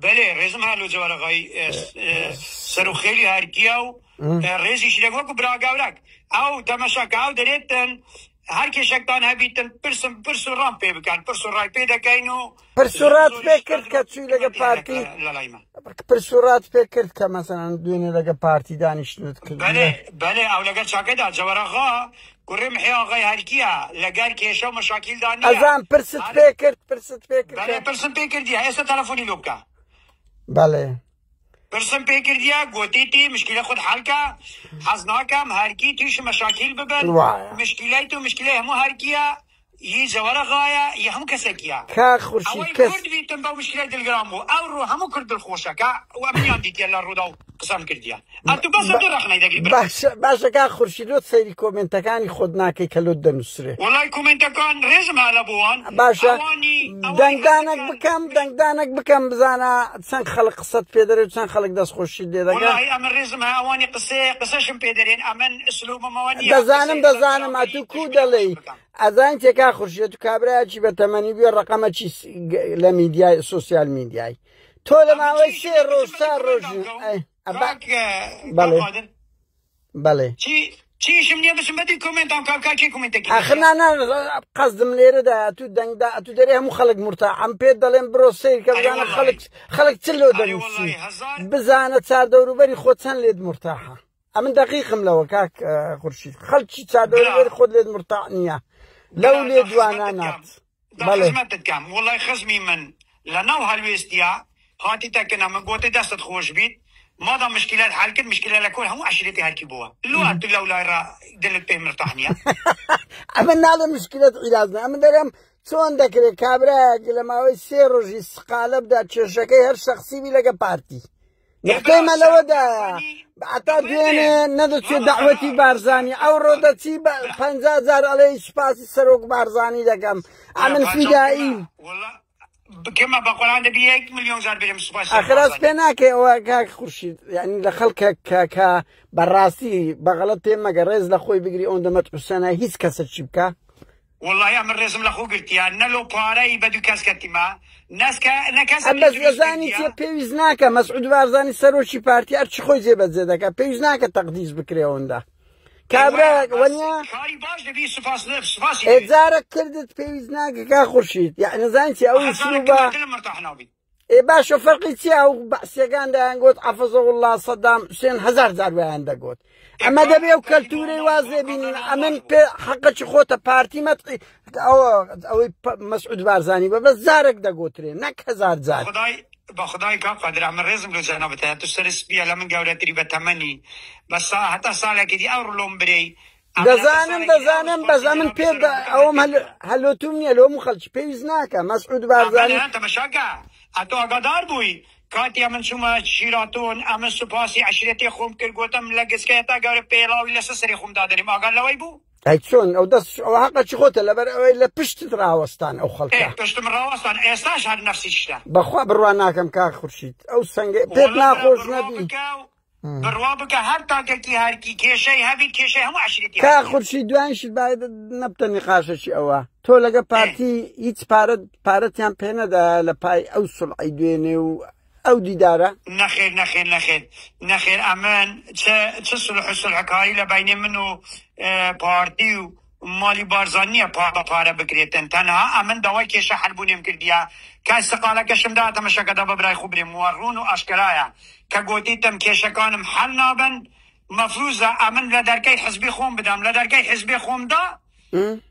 بەێ ڕێزم هەلو جەوەرەقای سەرۆک خێلی هەرکیە و ڕێزیش لە وەکو براگاورک ئەو تەمەشاکە ئەو دەرێتن هەر کێشێکتان هەبیتن پرس و ڕام پێ بکەن پرس و ڕای پێ دەکەین و پرس و ڕات پێ کرد کە چووی لەگە پارتی پرس و ڕات پێ کرد کە مەسەڵەن دوێنێ لەگە پارتی دانیشتنت کرد بەێ ئەو لەگەر چاکەدا جەوەرەغا کوڕێم حێڵغای هەرکیە لەگەر کێشە و مەشاکیلدانی ئەزان پرست پێ کرد پرست پێ کرد پرسم پێ کردی ئێستا تەلەفۆنی لۆ بکە بەڵێ پرسم پێ کردیە گوتیتی مشکلە خود حەلکە حەز ناکەم هەرکی تووش مەشاکیل ببن مشکلای تو مشکلەی هەموو هەرکیە هی جەوەرەغایە یە هەموو کەسێکیە کاک خورشید کەس کورد بیتم بەو مشکلەی دڵگرام بوو ئەو ڕۆ هەموو کورد دڵخۆشەکە و ئەمنیان دیتە لە ڕوودا و قسەم کردیە ئەتو بەسە دوو ڕەخنەی دەگری باشە کاک خورشید لۆت سەیری کۆمنتەکانی خۆت ناکەی کە لۆت دەنووسرێ وەڵای کۆمنتەکان ڕێزم هەلە بووان باشە دەنگدانێک بکەم بزانە چەند خەڵک قسەت پێ دەرێت چەند خەڵک دەستخۆشی لێ دەکات وەڵای ئەمە ڕێزم ئەوانی قسەشم پێ دەرێن ئەمن ئسلوبەمەوە نییە دەزانم ئەتوو کو دەڵێی ئەزان تێکا خورشێت و کابراایکی بە تەمەنی بێ ڕقەمەکی لە میدیای سوسیال میدیای تۆ لە ماوەی سێ ڕۆژ تا ڕۆژ بەڵێ چیشم نییە بچم بەدی کۆمنتام کاکاکی کۆمنتێکی ئەخنانە قەزدم لێرەدا ئەتوو دەنگدا ئەتوو دەرێ هەموو خەڵک مرتاحەم پێت دەڵێن بڕۆ سیر کە بزانە خەڵک چ لۆ دەنووسی بزانە چاردەوروبەری خۆ چەند لێت مرتاحە ئەمن دقیقم لەوە کاک خورشید خەڵکی چاردەوروبەری خۆت لێت مرتاح نییە لەو لێ دوانە نات خزمەتتکەم وڵای خزمی من لەناو هەلوێستیە هاتی تەکەنا من گۆتە دەستت خۆش بیت ماذا مشكلات حل كل مشكلة لكل هم عشرتي هالكي بوا لو أنت لو لا دلت بهم مرتاحنيا أمن هذا مشكلة علاجنا أمن درهم شون ذكر كابراك لما هو يصير رجي سقالب ده تشرشكي هر شخصي بيلاقي بارتي نحكي ما لو ده بعتاد يعني ندوت دعوتي بارزاني أو رودتي 50,000 عليه سباسي سروق بارزاني لكم أمن فدائي والله كما بقول عندي بيك مليون زار بريم سباس اخرس بيناك وكاك خورشيد يعني لخلك ك براسي بغلط ما قريز لاخوي بيجري اون دمت حسنا هيس كاسه شبكه والله يا من رزم لاخو قلت يا نلو باري بدو كاسكتي ما ناس نكاس بس زاني تي بيزناك مسعود بارزاني سروشي بارتي ارش خوي زي بزدك بيزناك تقديس بكري اوندا كابراك ونيا كاري باش دبي سباس نف سباس اتزارك كردت بيزناك كا خورشيد يعني زانتي او اسلوبه اي باشا فرقي تياو باسيغان دا نقول حفظه الله صدام حسين 1000 زار عنده قلت اما دبي وكلتوري وازي بين امن حقك خوته بارتي ما او مسعود بارزاني بس زارك دا قلتري نك 1000 زار بخدای کا قدر امر رزم لو جناب ته تو سرس بیا لمن گاورتری بتمنی بس حتى ساله كدي اور لومبري دزانم بس من بيد او هلو تومني لو مخلش بيزناك مسعود بارزاني انت مشاكا اتو اقدار بوي كاتي من شما شيراتون ام سپاسي عشرتي خوم كر گوتم لگسكيتا گاور بيلا ولا سسري خوم دادني ما قال لوي بو هيتشون او دس او حق شخوته لا بشت تراوستان او خلقه ايه بشت مراوستان استاش هاد نفسي شتا بخوا برواناكم كا خورشيد او سنگ بيتنا خوش نبي بروابك هر تاكي هر كي كيشي هبي كيشي هم عشرتي كا خورشيد دوانش بعد نبت نقاشش او تو لگا بارتي هيت بارتيان بينا دا لباي اوصل ايدوينه او ديداره نخير امان تصلح كايله بين منو بارتي مالي بارزانيه بارا بكريتن تنها امن دواي كيش حلبوني مكرديا كاستقاله كشمدات مشا كدا ببراي خبري مورون واشكرايا كغوتيتم كيش كان محل نابن مفروضه امن لدركي حزبي خوم بدم لدركي حزبي خوم دا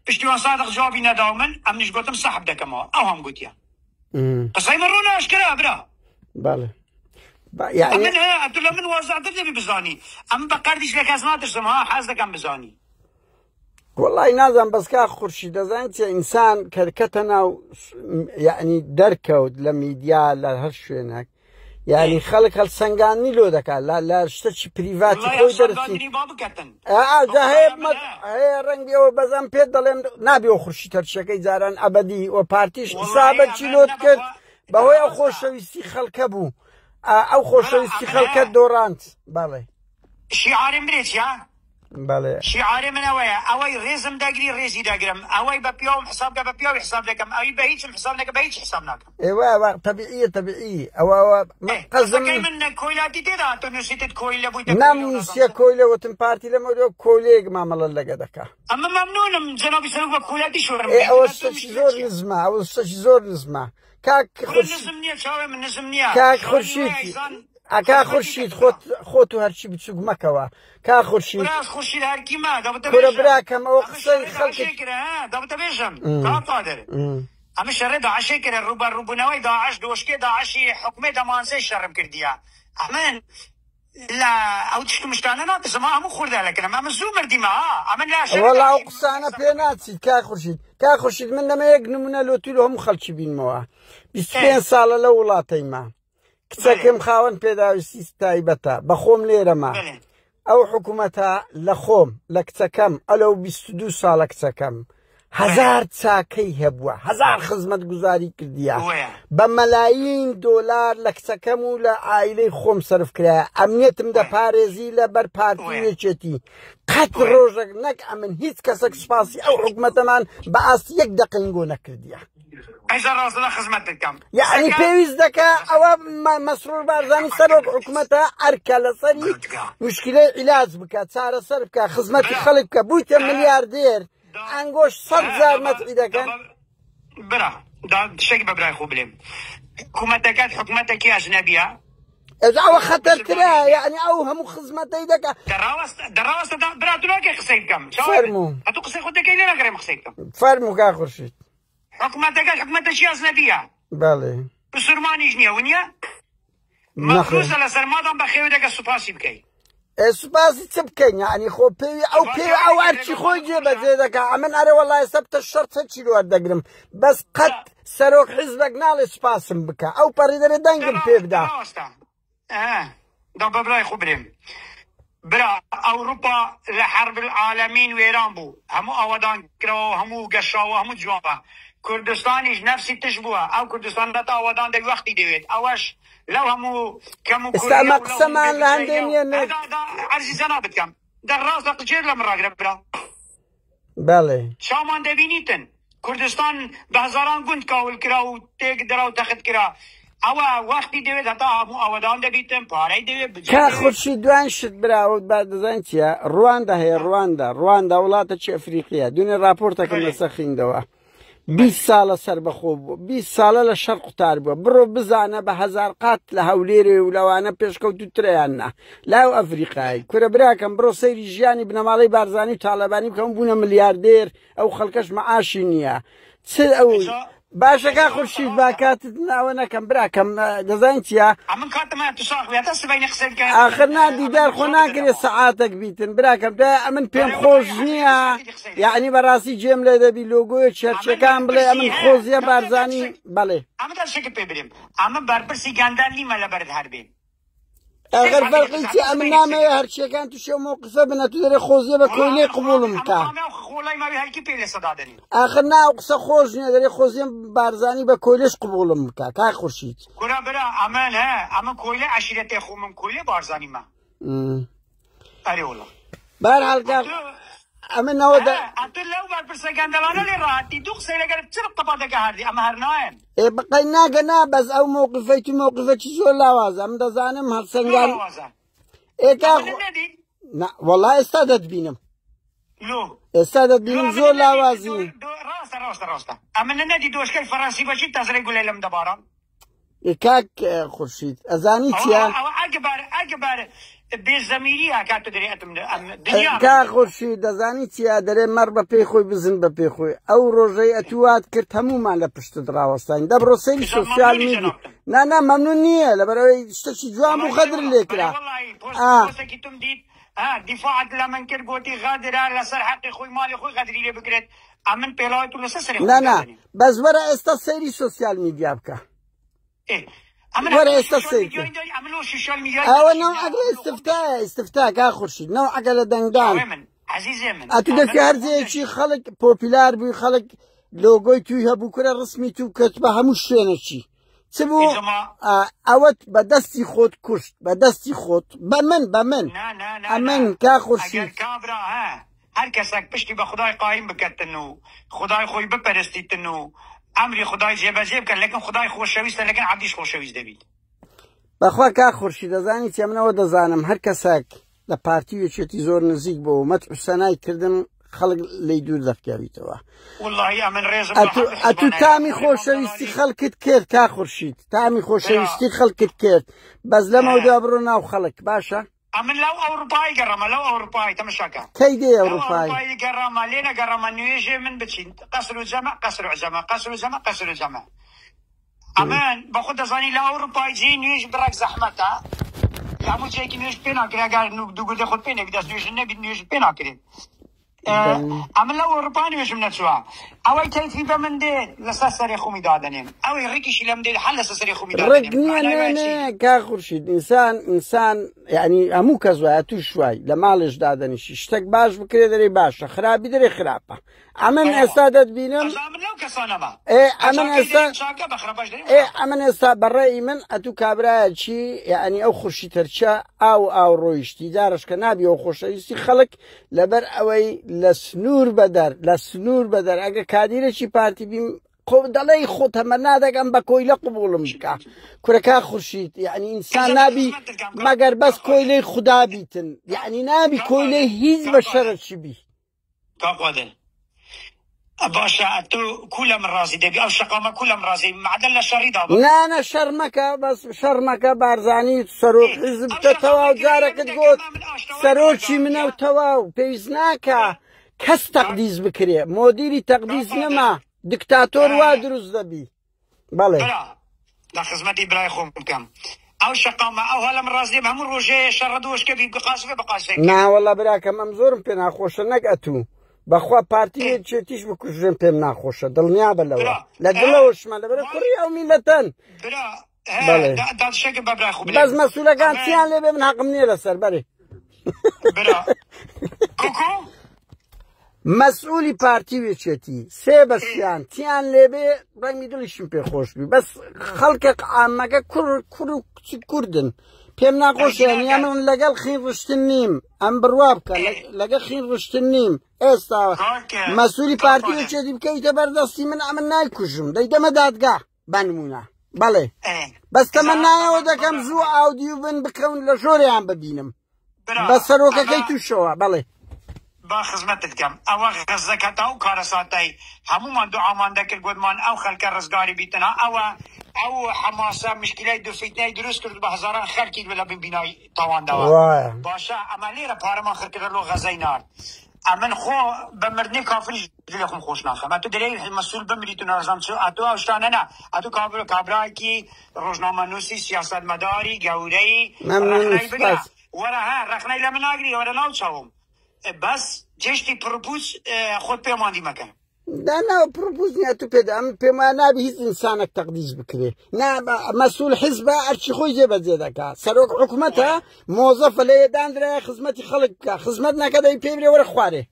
اشتوان صادق جوابي نداومن امنيش قلتم صاحب دكما او هم قلت يا قصي مرونا اشكرا برا بله يعني من هنا قلت له من وزعت لي بزاني اما بقرديش لك اسناد ترسمها حاسدك ام بزاني والله نازم بس كا خورشيد انت انسان كركتنا يعني دركود لميديا لهالشوينك يعني خلق السنغاني لو دكا لا شتش بريفاتي خوي درتي جاهب ما هي رنگي او بزن بيدلم نبي خورشيد ترشكي زاران ابدي و بارتيش حسابك شلوت كد بهوي او خوشويستي خلق بو او خوشويستي خلق دورانت بالي شعار مريت يا شعاري من اوي ريزم داقري ريزي داقرم اوي ببيوم حساب ببيوم حساب لكم اوي بهيج حساب لك بهيج حساب لكم ايوه طبيعي او قصدك من كويلاتي تدا تنسيت كويله بويت نمسي كويله وتم بارتي لما كويليك ما مال لقدك اما ممنون جناب سلوك كويلاتي شور او زور نسمع كاك خورشید اكا خورشید خود هر چی بتسوق مكوا كا خورشید خورشید هر کی ما دابت كره براكم او قصي خلق دابت بيشم كا قادر اما شر داعش كره روبنوي داعش دوشكي داعشي حكمه دمانسه شرم كرديا امن لا او تشكي مشتانا بس ما هم خورده لكن ما زومر دي ما امن لا شر والله قصانا بيناتي كا خورشید من ما يقنمنا لو تلهم خلشي بين موا 25 ساله لولاتي ما كتاكم خاون بيداوسي تايبتا بخوم ليرما او حكومتها لخوم لكتاكم الو 22 ساله كتاكم هزار تاكي هبوا هزار خدمت گزاري كرديا بملايين دولار لكتاكم ولا عائله خوم صرف كرا امنيتم ده باريزي لبر بارتي چتي قط روجك نك امن هيت كسك سپاسي او حكومتمان باس 1 دقيقه نكرديا اذا راسنا خدمتك كم يعني بيوز دكا او مسرور بارزاني سبب حكومتها اركل صري مشكله علاج بك صار صرف خدمت خلق بوت ملياردير انگوش 100,000 متر دكا برا دا شك ببراي خوبلم حكومتك اجنبيه اذا او خطر ترى يعني او هم خدمتي دكا دراوست برا تلوك خسيكم فرمو اتو قصي خدك لينا غير خسيكم فرمو كا خورشید حكومتك شي اجنبيه بله بسرماني جنيه ونيا مخلوص على سرمادم بخيودك السباسي بكي السباسي تبكين يعني خو بي او ارشي خو جيبه زيدك عمن اري والله سبت الشرط هاتشي لو ادقرم بس قد سروك حزبك نال سباسم بكا او بريدر دنقم بيبدا دا ببراي خبرم برا اوروبا لحرب العالمين ويران بو همو اودان كرو همو قشاو همو جوابا كردستانيش نفسي تشبوها او كردستان دا اودان دا وقتي ديويت اوش لو همو كمو كوريا مقسمان لهندين دا عرزي زنابت كم دا الراس دا قجير لمراقرب برا بله شامان دبينيتن كردستان بهزاران قند كاول كراو تيك دراو تخت كرا او وقتی دوید حتی همو آودان دویدم پاره دوید که خورشید دوان شد براود بعد زن چیه رواندا هی رواندا ولات چی افریقیا دونه راپورتا که مسخین دوا 20 ساله سر بخوب 20 ساله لشرق تاربو برو بزانه به هزار قات لهوليري ولوانه پیشکوتو تریانه لاو افریقای کوره براکم برو سیری جیانی بنمالی بارزانی طالبانی بکم بونه ملیاردیر او خلکش معاشی نیه چه او باشا كا خورشید باكات ناونا كم براكم دزاينتيا عم كاتما تشاخ ويا تسبين خسر اخرنا ديدار خونا كري ساعاتك بيتن براكم دا من بيم خوزنيا يعني براسي جمله دا بلوغو شرشه كان بلا من خوزيا بارزاني بله عم دا شك بيبريم عم بربرسي غاندالي مالا برد حربين اخر فرقيتي امنا ما هر شيء كان تشو موقفه بناتو دري خوزيه بكوني قبول مكا خولاي ما بهل كي بيله صدادني اخرنا اقصى خوزني دري خوزيه بارزاني بكوليش قبول مكا كا خورشید كورا برا امان ها اما كويله عشيرتي خو من كويله بارزاني ما اري والله بارحال كا امنا ودا اتو لو بربرسي غاندالانه لي راتي دوخ سيلغر تصرف طبادك هاردي اما هرناين بقينا قنا بس او موقفتي زول لوازم ام دزانم هالسنغان نا والله استعدت بينم استعدت بينم زول لوازي راستا اما النادي دوشك الفرنسي باش تصري يقول لهم دبارا كاك خورشید ازاني تيا اكبر بزميريها كانت تدري الدنيا كا خورشید ازاني تيا دري مر بپی خوي بزن بپی خوي او روجي اتوات كرت همو مال پشت دراوستان دبرو سيل سوشيال ميديا نا ممنون نيه لبروي اشتشي جوان بو خضر ليكرا كنتم ديت دفاع لمن كرغوتي غادر لسر حق خوي مال خوي غادري لي بكرت امن بيلايتو لسر نا بس برا استا سيري سوشيال ميديا بكا ورا استفسير عملوا سوشيال ميديا نوع عقل استفتاء كا خورشید نوع عقل دنگدان عزيزي من اتدك هرزي شي خلق بوبيلار بي خلق لوگوي تو هبو كره رسمي تو كتبه همو شينه شي چ بوو ئەوەت بەدەستی خۆت کوشت بەدەستی خۆت بە من ئەمن کا خورشید کابرا هەر کەسێک پشتی بە خدای قایم بکەتن و خدای خۆی بپەرستیتن و ئەمری خدای جێبەجێ بکەن لەکن خدای خۆشەویستە لەکن عەبدیش خۆشەویست دەبیت بەخوا کا خورشید دەزانی چێ منەوە دەزانم هەر کەسێک لە پارتیوێکێتی زۆر نزیک بۆ مەدح و سەنای کردم خەڵک لی دوور دەکەویتەوە ئەتو تامی خۆشەویستی خەڵکت کرد کا خورشید تامی خۆشەویستی خەڵکت کرد بەس لەمەوەدا بڕۆ ناو خەڵک باشە ئەمن لەو ئەوروپای گەڕەمە لەو ئەوروپای تەماشاکە کەی دێ ئەوروپای گەڕەمە لێنە گەڕەمە نوێژێ من بچین قەسر و جەمە قەسر و جەمە قەسر و جەمە قەسر و جەمە ئەمن بە خۆت دەزانی لە ئەوروپای جێی نوێژ بڕێک زەحمەتە هەموو جێکی نوێژ پێ ناکرێ ئەگەر دووگردە خۆت پێ نەبی دەست نوێژ نەبی نوێژ پێ ناکرێت ئەمن لەو ئەوروپا نوێژم نەچووە ئەوەی کەیفی بە من دێت لەسەر سەری خۆمی دادەنێم ئەوەی ڕێکیشی لەم دێت هەر لەسەر سەری خۆمی دادەنێم کا خورشید ئینسان یعنی هەموو کەس وایە توش وای لە ماڵێش دادەنیشی شتێک باش بکرێ دەرێ باشە خراپی دەرێ خراپە ئەمن ئێستا دەتبینم ئەمن ئێستا بەڕێی من ئەتوو کابرایە چی یعنی ئەو خوشی تەرچە ئاو ڕۆیشتی دارشکە نابی ئەو خۆشەویستی خەڵک لەبەر ئەوەی لە سنوور بەدەر ئەگە کادیرێکی پارتی بیم دەڵێی خۆت هەمە نادەگەم بە کۆیلە قبوڵم بکە کورەکە خورشید یعنی ئینسان نابی مەگەر بەس کۆیلەی خوددا بیتن یعنی نابی کۆیلەی هیچ بە شەرەکی بی باشە تۆ کولەم ڕازی دەبی ئەو شەقامە کولەم ڕازی معدەل لە شەڕیدا نانە شەرمەکە بەس شەرمەکە بارزانی سەرۆک حیزب تەواو جارەکەت گوت سەرۆکی منە و تەواو پێویست ناکە کەس تەقدیس بکرێ مۆدیری تەقدیس نەما دیکتاتۆر وا دروست دەبی بەڵێ لە خزمەتی برای خۆم بکەم ئەو شەقامە ئەو هەلم ڕازیم هەموو ڕۆژێ شەڕە دۆشکەبی بقاسفێ بقاسفێ ناوەڵە براکەم ئەم زۆرم پێ ناخۆشە نەک ئەتوو بەخوا پارتیە چێتیش بکوژێن پێم ناخۆشە دڵنیا بە لەوە لە دڵەوەشمە لەبەرە کوڕی ئەو میلەتەن بەس مەسوولەکان چیان لێبێ من حەقم نییە لەسەر بەرێ مەسئولی پارتیوێکێتی سێ بەسییان چیان لێبێ ڕەنگی دڵیشم پێ خۆش بی بەس خەڵکە عامەکە کوڕ و کچی کوردن پێم ناخۆشیانیا من لەگەڵ خین ڕشتن نیم ئەم بڕوا بکە لەگەڵ خین ڕشتن نیم ئێستا مەسئولی پارتیوێکێتی بکەیتە بەردەستی من ئەمن نایکوژم دەیدەمە دادگا بانمونە بەڵێ بەستەمە نایەوە دەکەم زوو ئاودیو بن بکەون لە ژۆریان ببینم بە سەرۆکەکەی تووشەوە بەڵێ با خزمەتت کەم ئەوە غەزەکەتە و کارەساتای هەمومان دوعامان دەکرد گوتمان ئەو خەڵکە ڕزگاری بیتنە ئەو حەماسە مشکلەی دوفیتنەی دروست کرد بە هەزاران خەڵکی لە بینایی تاوانداوە باشە ئەمە لێرە پارەمان خڕکردەوە غەزەی نارد ئەمن خۆ بە مردنی کافری لێ خۆم خۆش ناخەم ئەتو دەرێ مەسئول بمریت و نەڕزام چ ئەتو ئەو شتانە نە ئەتو کابراایکی ڕۆژنامەنووسی سیاسەتمەداری گەورەی وەرە ها ڕەخنەی لە من ناگری وەرە ناو چاوم بەس جێشتی پرۆپوز خۆت پێماندی مەکە داناوە پرۆپوز نیە تو پێدا ئەم پێمان نابی هیچ ئینسانێک تەقدیس بکرێ مەسئول حیزبە ئەرچی خۆی جێبەجێ دەکات سەرۆک حکوومەتە مۆزەفە لە یێدانرایە خزمەتی خەڵک بکە خزمەت نەکە دەی پێ برێ وەرە خوارێ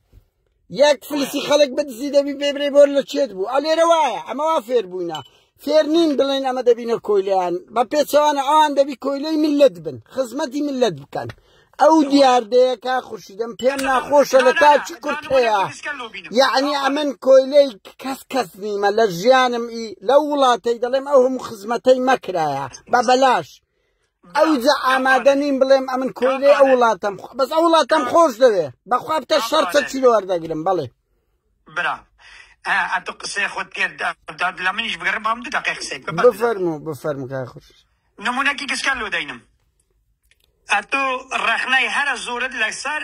یەک فلسی خەڵک بەدزی دەبی پێ برێ بۆ لە چێت بوو ئەلێرە وایە ئەمە وا فێر بووینە فێر نین بڵێن ئەمە دەبینە کۆیلیان بە پێچەوانە ئەوان دەبی کۆیلەی میلەت بن خزمەتی میلەت بکەن ئەو دیاردەیەکە خوشیدەم پێم ناخۆشە لە تاچی کورت هەیە یعنی ئەمن کۆیلەی کەس نیمە لە ژیانم لەو وڵاتەی دەڵێم ئەو هەموو خزمەتەی مەکرایە بە بەلاش ئەو جا ئامادە نیم بڵێم ئەمن کۆیلەی ئەو وڵاتەم بەس ئەو وڵاتەم خۆش دەوێ بەخوا بتە شەرچە چیلۆ وەردەگرم بەڵێ برا ئەتو قسەی خۆت کرد لە منیش بگەڕم بام دوو دەقیقە قسەی بفەرموو کاک خوش نمونەکی گسکە لۆ دەینم ئەتۆ ڕەخنەی هەرە زۆرت لەسەر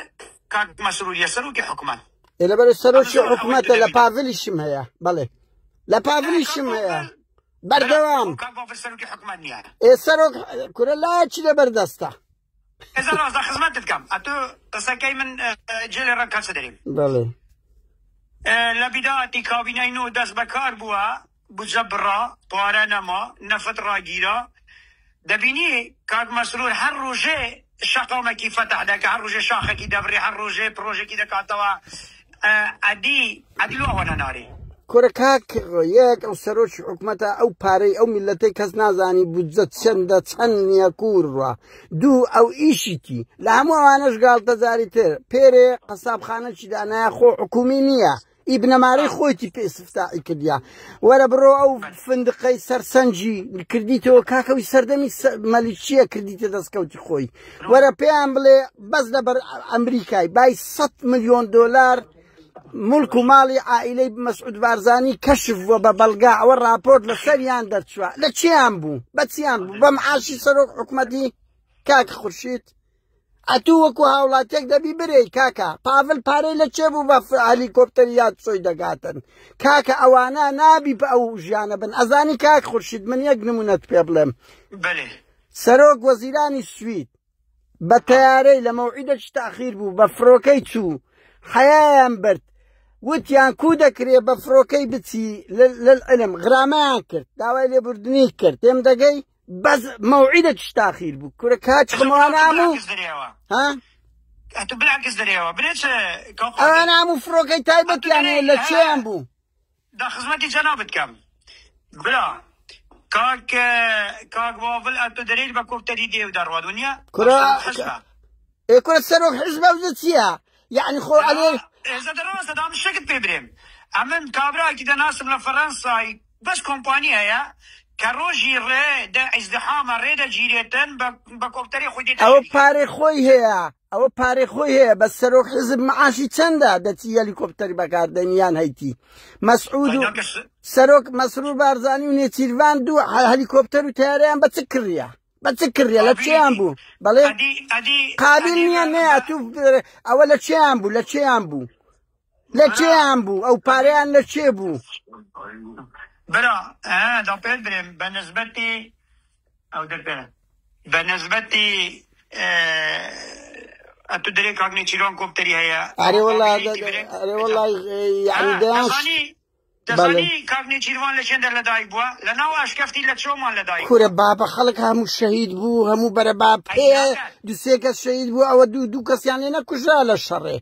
کاک مەسئولیە سەرۆکی حکومەت لەبەر سەرۆکی حکومەتە لە پاڤلیشم هەیە بەڵێ لە پاڤلیشم هەیە بەردەوام سەرۆکی حکومەت نییە سەرۆک کورە لایەکی لەبەردەستە ئێستا ڕاستە خزمەتت بکەم ئەتۆ قسەکەی من جێلێ ڕەنکەسە دەریم بەڵێ لە بیداەتی کابینەی نۆ دەست بەکار بووە بجە بڕا پارە نەما نەفت ڕاگیرە دەبینی کاک مەسرور هەر ڕۆژێ شەقامێکی فەتح دەکە هەر ڕۆژێ شاخێکی دەبڕێ هەر ڕۆژێ پرۆژێکی دەکاتەوە ئەدی لۆ ئەوە نەناری کورە کاک یەک ئەو سەرۆکی حکومەتە ئەو پارەی ئەو میلەتەی کەس نازانی بودجە چەندە چەند نییە کوڕە دوو ئەو ئیشیتی لە هەموو ئەوانەش گاڵتە جاری تر پێرێ قەسابخانەی دانایە خۆ حکومی نییە ئی بنەمارەی خۆیتی پێ سفتائی کردیا وەرە بڕۆ ئەو فندقەی سەرسەنجی کردیتەوە کاکەوی سەردەمی مەلیچیە کردیتە دەستکەوتی خۆی وەرە پێیان بڵێ بەس لەبەر ئەمریکای بای 100 ملیۆن دۆلار ملک و ماڵی عائیلەی مەسعود بارزانی کەشف بووە بە بەڵگا ئەوە راپۆرت لەسەریان دەرچووە لە چیان بوو بە چیان بوو بە معاشی سەرۆک حکومەتی کاک خورشید ئەتوو وەکو هاوڵاتێک دەبی برێی کاکە پاڤل پارەی لە چێ بوو بە هەلیکۆپتەریات چۆی دەگاتن کاکە ئەوانە نابی بە ئەو ژیانە بن ئەزانی کاک خورشید من یەک نمونەت پێ بڵێم سەرۆک وەزیرانی سوید بە تەیارەی لە مەوعیدەش تاخیر بوو بە فڕۆکەی چوو حەیایان برد وتیان کو دەکرێ بە فڕۆکەی بچی لەعلم غرامەیان کرد داوای لێبوردنی کرد تێم دەگەی بەس مەوعیدەش تاخیر بوو کورە کاچ خمەوانە هەموو ئەوانە هەموو فڕۆکەی تایبەتیان هەیە لە چێیان بوو داخزمەتی جەنابەت کەم برا کاک باڤڵ ئەتۆ دەرێت بە کۆپتەری دێو دەڕوادونیە کورە سەرۆک حیزبە وزە چییە یعنی خۆ ئەلێ ئێزە دەڕۆستە دام شەکت پێ برێم ئەمن کابراکی دەناسم لە فەڕەنسای بەس کۆمپانی هەیە کە ڕۆژی ڕێ ئیزدحامە ڕێدە گیرێتن بە کۆپتەری خۆی دێت ئەوە پارەی خۆی هەیە ئەوە پارەی خۆی هەیە بە سەرۆک حیزب معاشی چەندە دەچی هەلیکۆپتەری بەکاردێنیان هەیتی مەسعود و سەرۆک مەسرور بارزانی و نێچیروان دوو هەلیکۆپتەر و تیارەیان بە چ کڕیە بە چ کڕیە لە چێیان بوو بەڵێ قابل نییە نەیە تو ئەوە لە چێیان بوو لە چێیان بوو لە چێیان بوو ئەو پارەیان لە چێ بوو برا دا پێت برێم بە نسبەتی ئەو دەربێنە بە نسبەتی ئەتو دەرێ کاک نێچیروان کۆپتەری هەیە ئەرێ وەڵای یعنی دەزانی کاک نێچیروان لە چێندە لەدایک بووە لە ناو ئاشکەفتی لە چۆمان لەدایک کورە بابە خەڵک هەموو شەهید بوو هەموو بەرە باب هەیە دووسێ کەس شەهید بوو ئەوە دوو کەسیان لێ نەکوژرا لە شەڕێ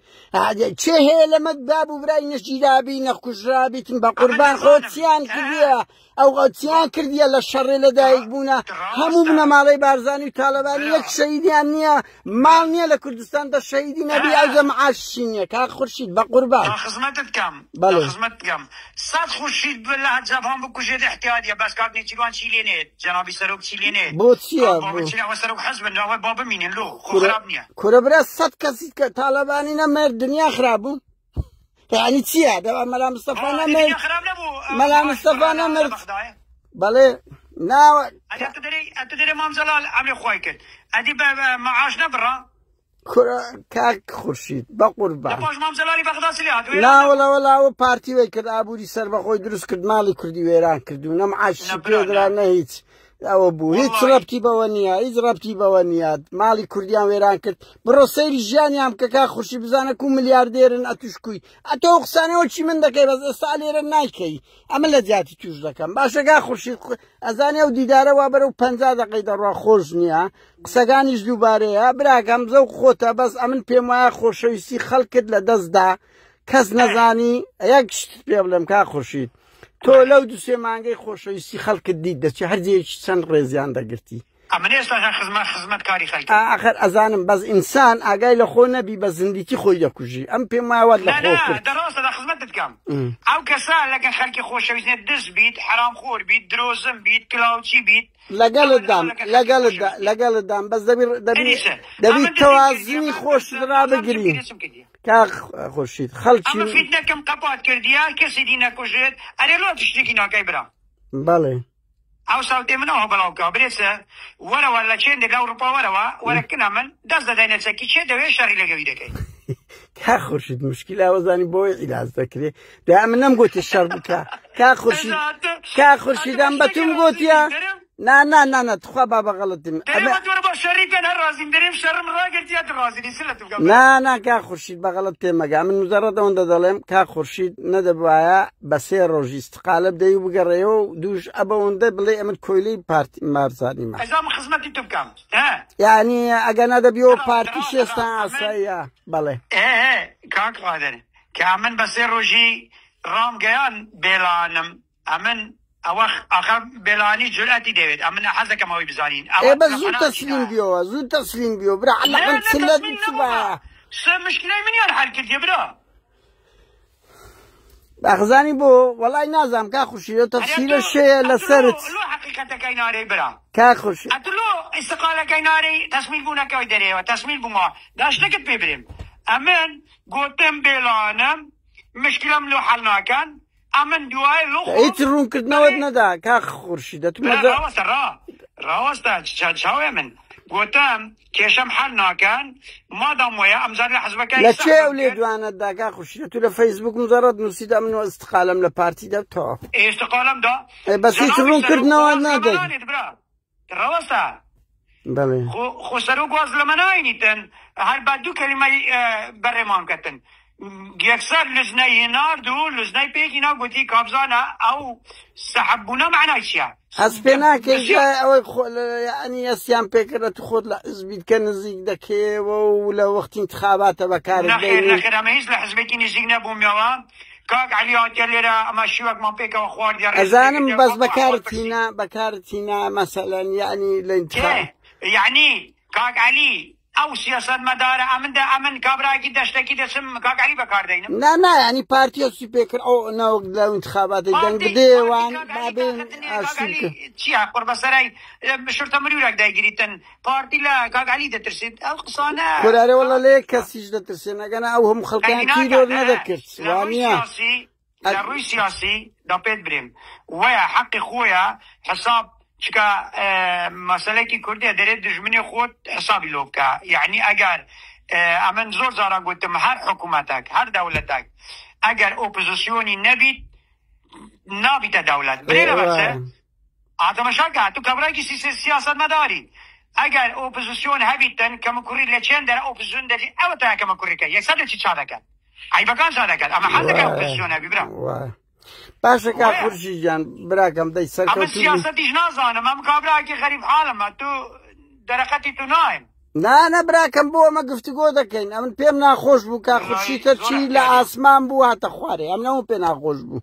چێ هەیە لەمە باب و برای نەشیرابی نەخوژرابیتن بە قوربان خۆ چیان کردیە ئەو چیان کردیە لە شەڕێ لەدایک بوونە هەموو بنەماڵەی بارزانی و تاالبانی یەک شەهیدیان نییە ماڵ نییە لە کوردستاندا شەهیدی نەبی ئەوزە معاشی نییە کاک خورشید بە قوربان خزمەتت بکەم خزمەت بکەم سەد خورشید لە جەبهان بکوژێت احتیاطیە بەس کاک نێچیروان چی لێنێت جەنابی سەرۆک چی لێنێت بۆ چییە سەرۆک حەزبن ئەوە با بمینن لۆ خۆ خراپ نییە کورە برا سەد کەسی کە تاالبانی نەمرد دنیا خراپ بوو یعنی چییە دەوا مەلا مستەفا نەمرد مەلا مستەفا نەمرد بەڵێ ناوە ئەتە دەرێ مامزەلال ئەمێ خوای کرد ئەدی بە معاش نەبڕە کاک خورشید بە قوربان پاش مامزەلالی بەغدا سلی هاتووە ناوەڵەوەڵاوە پارتی وی کرد ئابووری سەر بەخۆی دروست کرد ماڵی کوردی وێران کردو نە معاشی پێدرا نە هیچ ئەوە بوو هیچ ڕەبتی بەوە نییە هیچ ڕەبتی بەوە نییە ماڵی کوردیان وێران کرد بڕۆ سەیری ژیانیان بکە کا خوشی بزانە کو ملیاردێرن ئەتوشکوی ئەتۆ قسانەوە چی من دەکەی بەس ئێستا لێرە نایکەی ئەمە لە جیاتی توش دەکەم باشە کا خوشی ئەزانێ و دیدارە وا بەرەو 50 دقەی دەڕوا خۆش نییە قسەکانیش دووبارەیە براکەم زەوق خۆتە بەس ئەمن پێم وایە خۆشەویستی خەڵکت لە دەستدا کەس نەزانی یەک شت پێ بڵێم کا خورشید تۆ لەو دووسێ مانگەی خۆشەویستی خەڵکت دیت دەچی هەرجێکی چەند ڕێزیان دەگرتی خزمەتکاری خەڵک ئاخر ئەزانم بەس ئینسان ئاگای لە خۆ نەبی بە زندیتی خۆی دەکوژی ئەم پێم وایە لە خۆ کرد دەڕاستە خزمەتت بکەم ئەو کەسا لەگەڵ خەڵکی خۆشەویستێت دەست بیت حرامخۆر بیت درۆزم بیت کلااوچی بیت لەگەڵتدام بەس دەبی تەوازنی خۆشرا بگری کا خورشید خەڵکی فیتنەکەم قەپات کردیە کەسی دی نەکوژێت ئەرێ لۆ تشتێکی ناکەی برا بەڵێ ئەو ساوتێ منەوە بەڵاوکە برێسە وەرەوە لە چێن دەگا ئەوروپا وەرەوە وەرەکنا من دەست دەدەینە چەکی چێ دەوێت شەڕی لەگەوی دەکەی کا خورشید مشکلە ئەوەزانی بۆی عیلاج دەکرێت دا من نەمگوتی شەڕ بکە کا خورشیدم بەتون گوتیە نه تخوا بابا غلطیم نه کا خورشید بە غەڵەت تێمەگا من مجرد ئەوەندە دەڵێم کا خورشید نەدەبوایە بە 3 ڕۆژی استقالە بدەی و بگەڕێەوە و دووش ئەبەوەندە بڵێ ئەمن کۆیلەی پارتی مارزانیمە یعنی ئەگە نەدەبیەوە پارتی شێستا ئاساییە بەڵێ کاک قادر کە من بە 3 ڕۆژی رام گیان بێلانم ئەمن ئەوە ئاخر بێلانی جورئەتی دەوێت ئەمن حەزەکەم ئەوەی بزانین بە زوو تەسلیم بیەوە زوو تەسلیم بیەوە برا عەلەقەن چلە بچبە مشکلەی منیان حەل کردیە برا بەخزانی بۆ وەڵای نازانم کا خوشیرە تەفسیرە شەیە لەسەرت لۆ حەقیقەتەکەی نارەی برا کا خوشی ئەتلۆ ئیستقالەکەی نارەی تەسمیل بوونەکەی دەرێەوە تەسمیل بوومەوە داشتەکەت پێ برێم ئەمن گوتم بێلانم مشکلم لۆ حەل ناکەن ئەمن دوای لۆ هیچ ڕوونکردنەوەت نەدا کا خورشیدە تو ڕاوەستە ڕاوەستە چاوێ من گوتم کێشەم حەل ناکەن مادام وەیە ئەمجار لە حەزبەکەی لە چێ ئەو لێ دوانەتدا کا خوشیدە تو لە فەیسبوک مزارەت نووسیدا من ئیستقالەم لە پارتیدا تەواو ئێستقالەمدا بەس هیچ ڕوونکردنەوەت نەدەی ڕاوەستە بەڵێ خۆ سەرۆک واز لەمە ناینیتن هەر با دوو کەلیمەی بەڕێمان کەتن یەکسەر لزنەی هێنارد و لزنەی پێکی ناگوتی کابزانە ئەو سەحەببوونە معنای چییە ئەس پێ ناکەی ئەوەی ینی ئەسیان پێکردە تو خۆت لە حزبیت کە نزیک دەکەوە و لە وەختی انتخاباتە بەکارت نەخێر ئەمە هیچ لە حزبێکی نزیک نەبوومیەوە کاک عەلی هاتیە لێرە ئەمە شیوەکمان پێکەوە خواردیە ئەزانم بەس بەکارتینە مەسەلەن یعنی لە انتخاب یعنی کاک عەلی ئەو سیاسەتمەدارە ئەمن کابراایکی دەشتێکی دەچم کاک عەلی بەکاردەینم نا ینی پارتیەسی پێکرد ئەو ناوەک لە انتخاباتی دەنگ بدێوان بابێن چییە قوربەسەرای شورتە مرورێک دایگریتن پارتی لە کاک عەلی دەترسێت ئەو قسانە کورارێ وەڵا لە یەک کەسیش دەترسێ نەگەنە ئەو هەموو خەڵکیان تیرۆر نەدەکرد وانە لە ڕووی سیاسی دا پێت برێم وەیە حەقی خۆیە حساب چکە مەسەلەیەکی کوردیە دەرێت دژمنی خۆت حسابی لۆ بکە یعنی ئەگەر ئەمن زۆر جارە گوتم هەر حکوومەتێک هەر دەوڵەتێک ئەگەر ئۆپۆزیسیۆنی نەبیت نابیتە دەوڵەت برێ لە بەرسێ ئاتەمەشاکە تو کابراایکی سیاسەتمەداری ئەگەر ئۆپۆزیسیۆن هەبیتن کەمە کوڕی لە چێن دەرە ئۆپۆزیسیۆن دەجی ئەوە تا کەمە کوڕیکە یەکسەر لە چی چا دەکەن عیبەکان چا دەکەن ئەمە حەز دەکەن ئۆپۆزیسیۆن هەبی برا باشە کا خورشی گیان براکەم دەی سەرکەوتوو ئەمە سیاسەتیش نازانم ئەم کابراایکی غەریب حاڵمە تو دەرەقەتی تو نایم نانە براکەم بۆ ئەمە گفتوگۆ دەکەین ئەمن پێم ناخۆش بوو کا خورشیتە چی لە ئاسمان بوو هاتە خوارێ ئەم نەوە پێ ناخۆش بوو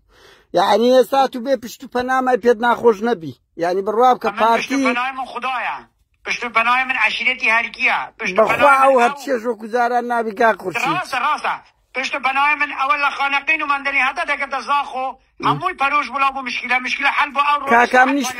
یعنی ئێستا تو بێ پشت و پەنامای پێت ناخۆش نەبی یعنی بڕوا بکە پارتی من خدایە پشت و پەنای من عەشیرەتی هەرکیە بەخوا ئەو هەرچێژ وەکو جاران نابی کا خورشید ڕاستە پشت و پەنای من ئەوە لە خانەقین و مەندەلی هەتا دەکەتە زاخۆ هەمووی پەرۆژ بڵاو بۆ مشکلە حەل بۆ ئەو کاکە ئەمنیش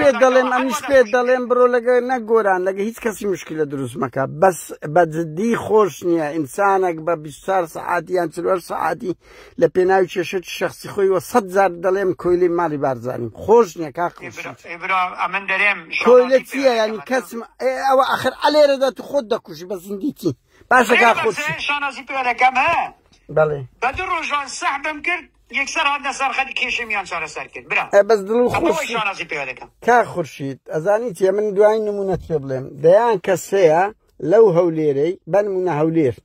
پێت دەڵێم بڕۆ لەگە نەگۆران لەگە هیچ کەسی مشکلە دروست مەکە بەس بەجددی خۆش نییە ئینسانێک بە 24 سەعاتی یان 40 سەعاتی لە پێناوی کێشێت شخصی خۆی وە 100 جار دەڵێم کۆیلی ماڵی بارزانیم خۆش نییە کاک ئەمن دەرێم کۆیلە چییە ینی کەسم ئەوە ئاخر ئەلێرەدا تو خۆت دەکوژی بە زیندیتی باشە کا خۆشی شانازی پێ دەکەم بەڵێ بە دوو ڕۆژان سەحبم کرد یەکسەر هاتنە سەر خەتی کێشەمیان چارەسەر کرد برا بەس دڵ و خۆشی شانازی پێ دەکەم کا خورشید ئەزانی چێ من دوای نمونەت پێ بڵێم دەیان کەسەیە لەو هەولێرەی بەنمونە هەولێر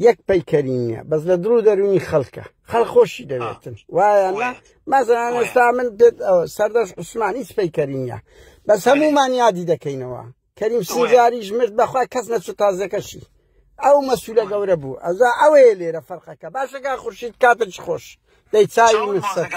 یەک پەیکەری نییە بەس لە دڵ و دەرونی خەڵکە خۆشی دەوێتن وایە نە مەزەن ئێستا من پێت سەردەش عوسمان هیچ پەیکەری نییە بەس هەمومان یادی دەکەینەوە کەریم سینجاریش مرد بەخوا کەس نەچوو تازەکەشی ئەو مەسوولە گەورە بوو ئەزا ئەوەیە لێرە فەرقەکە باشە کا خورشید کاتت خۆش دەی چاوی من سەر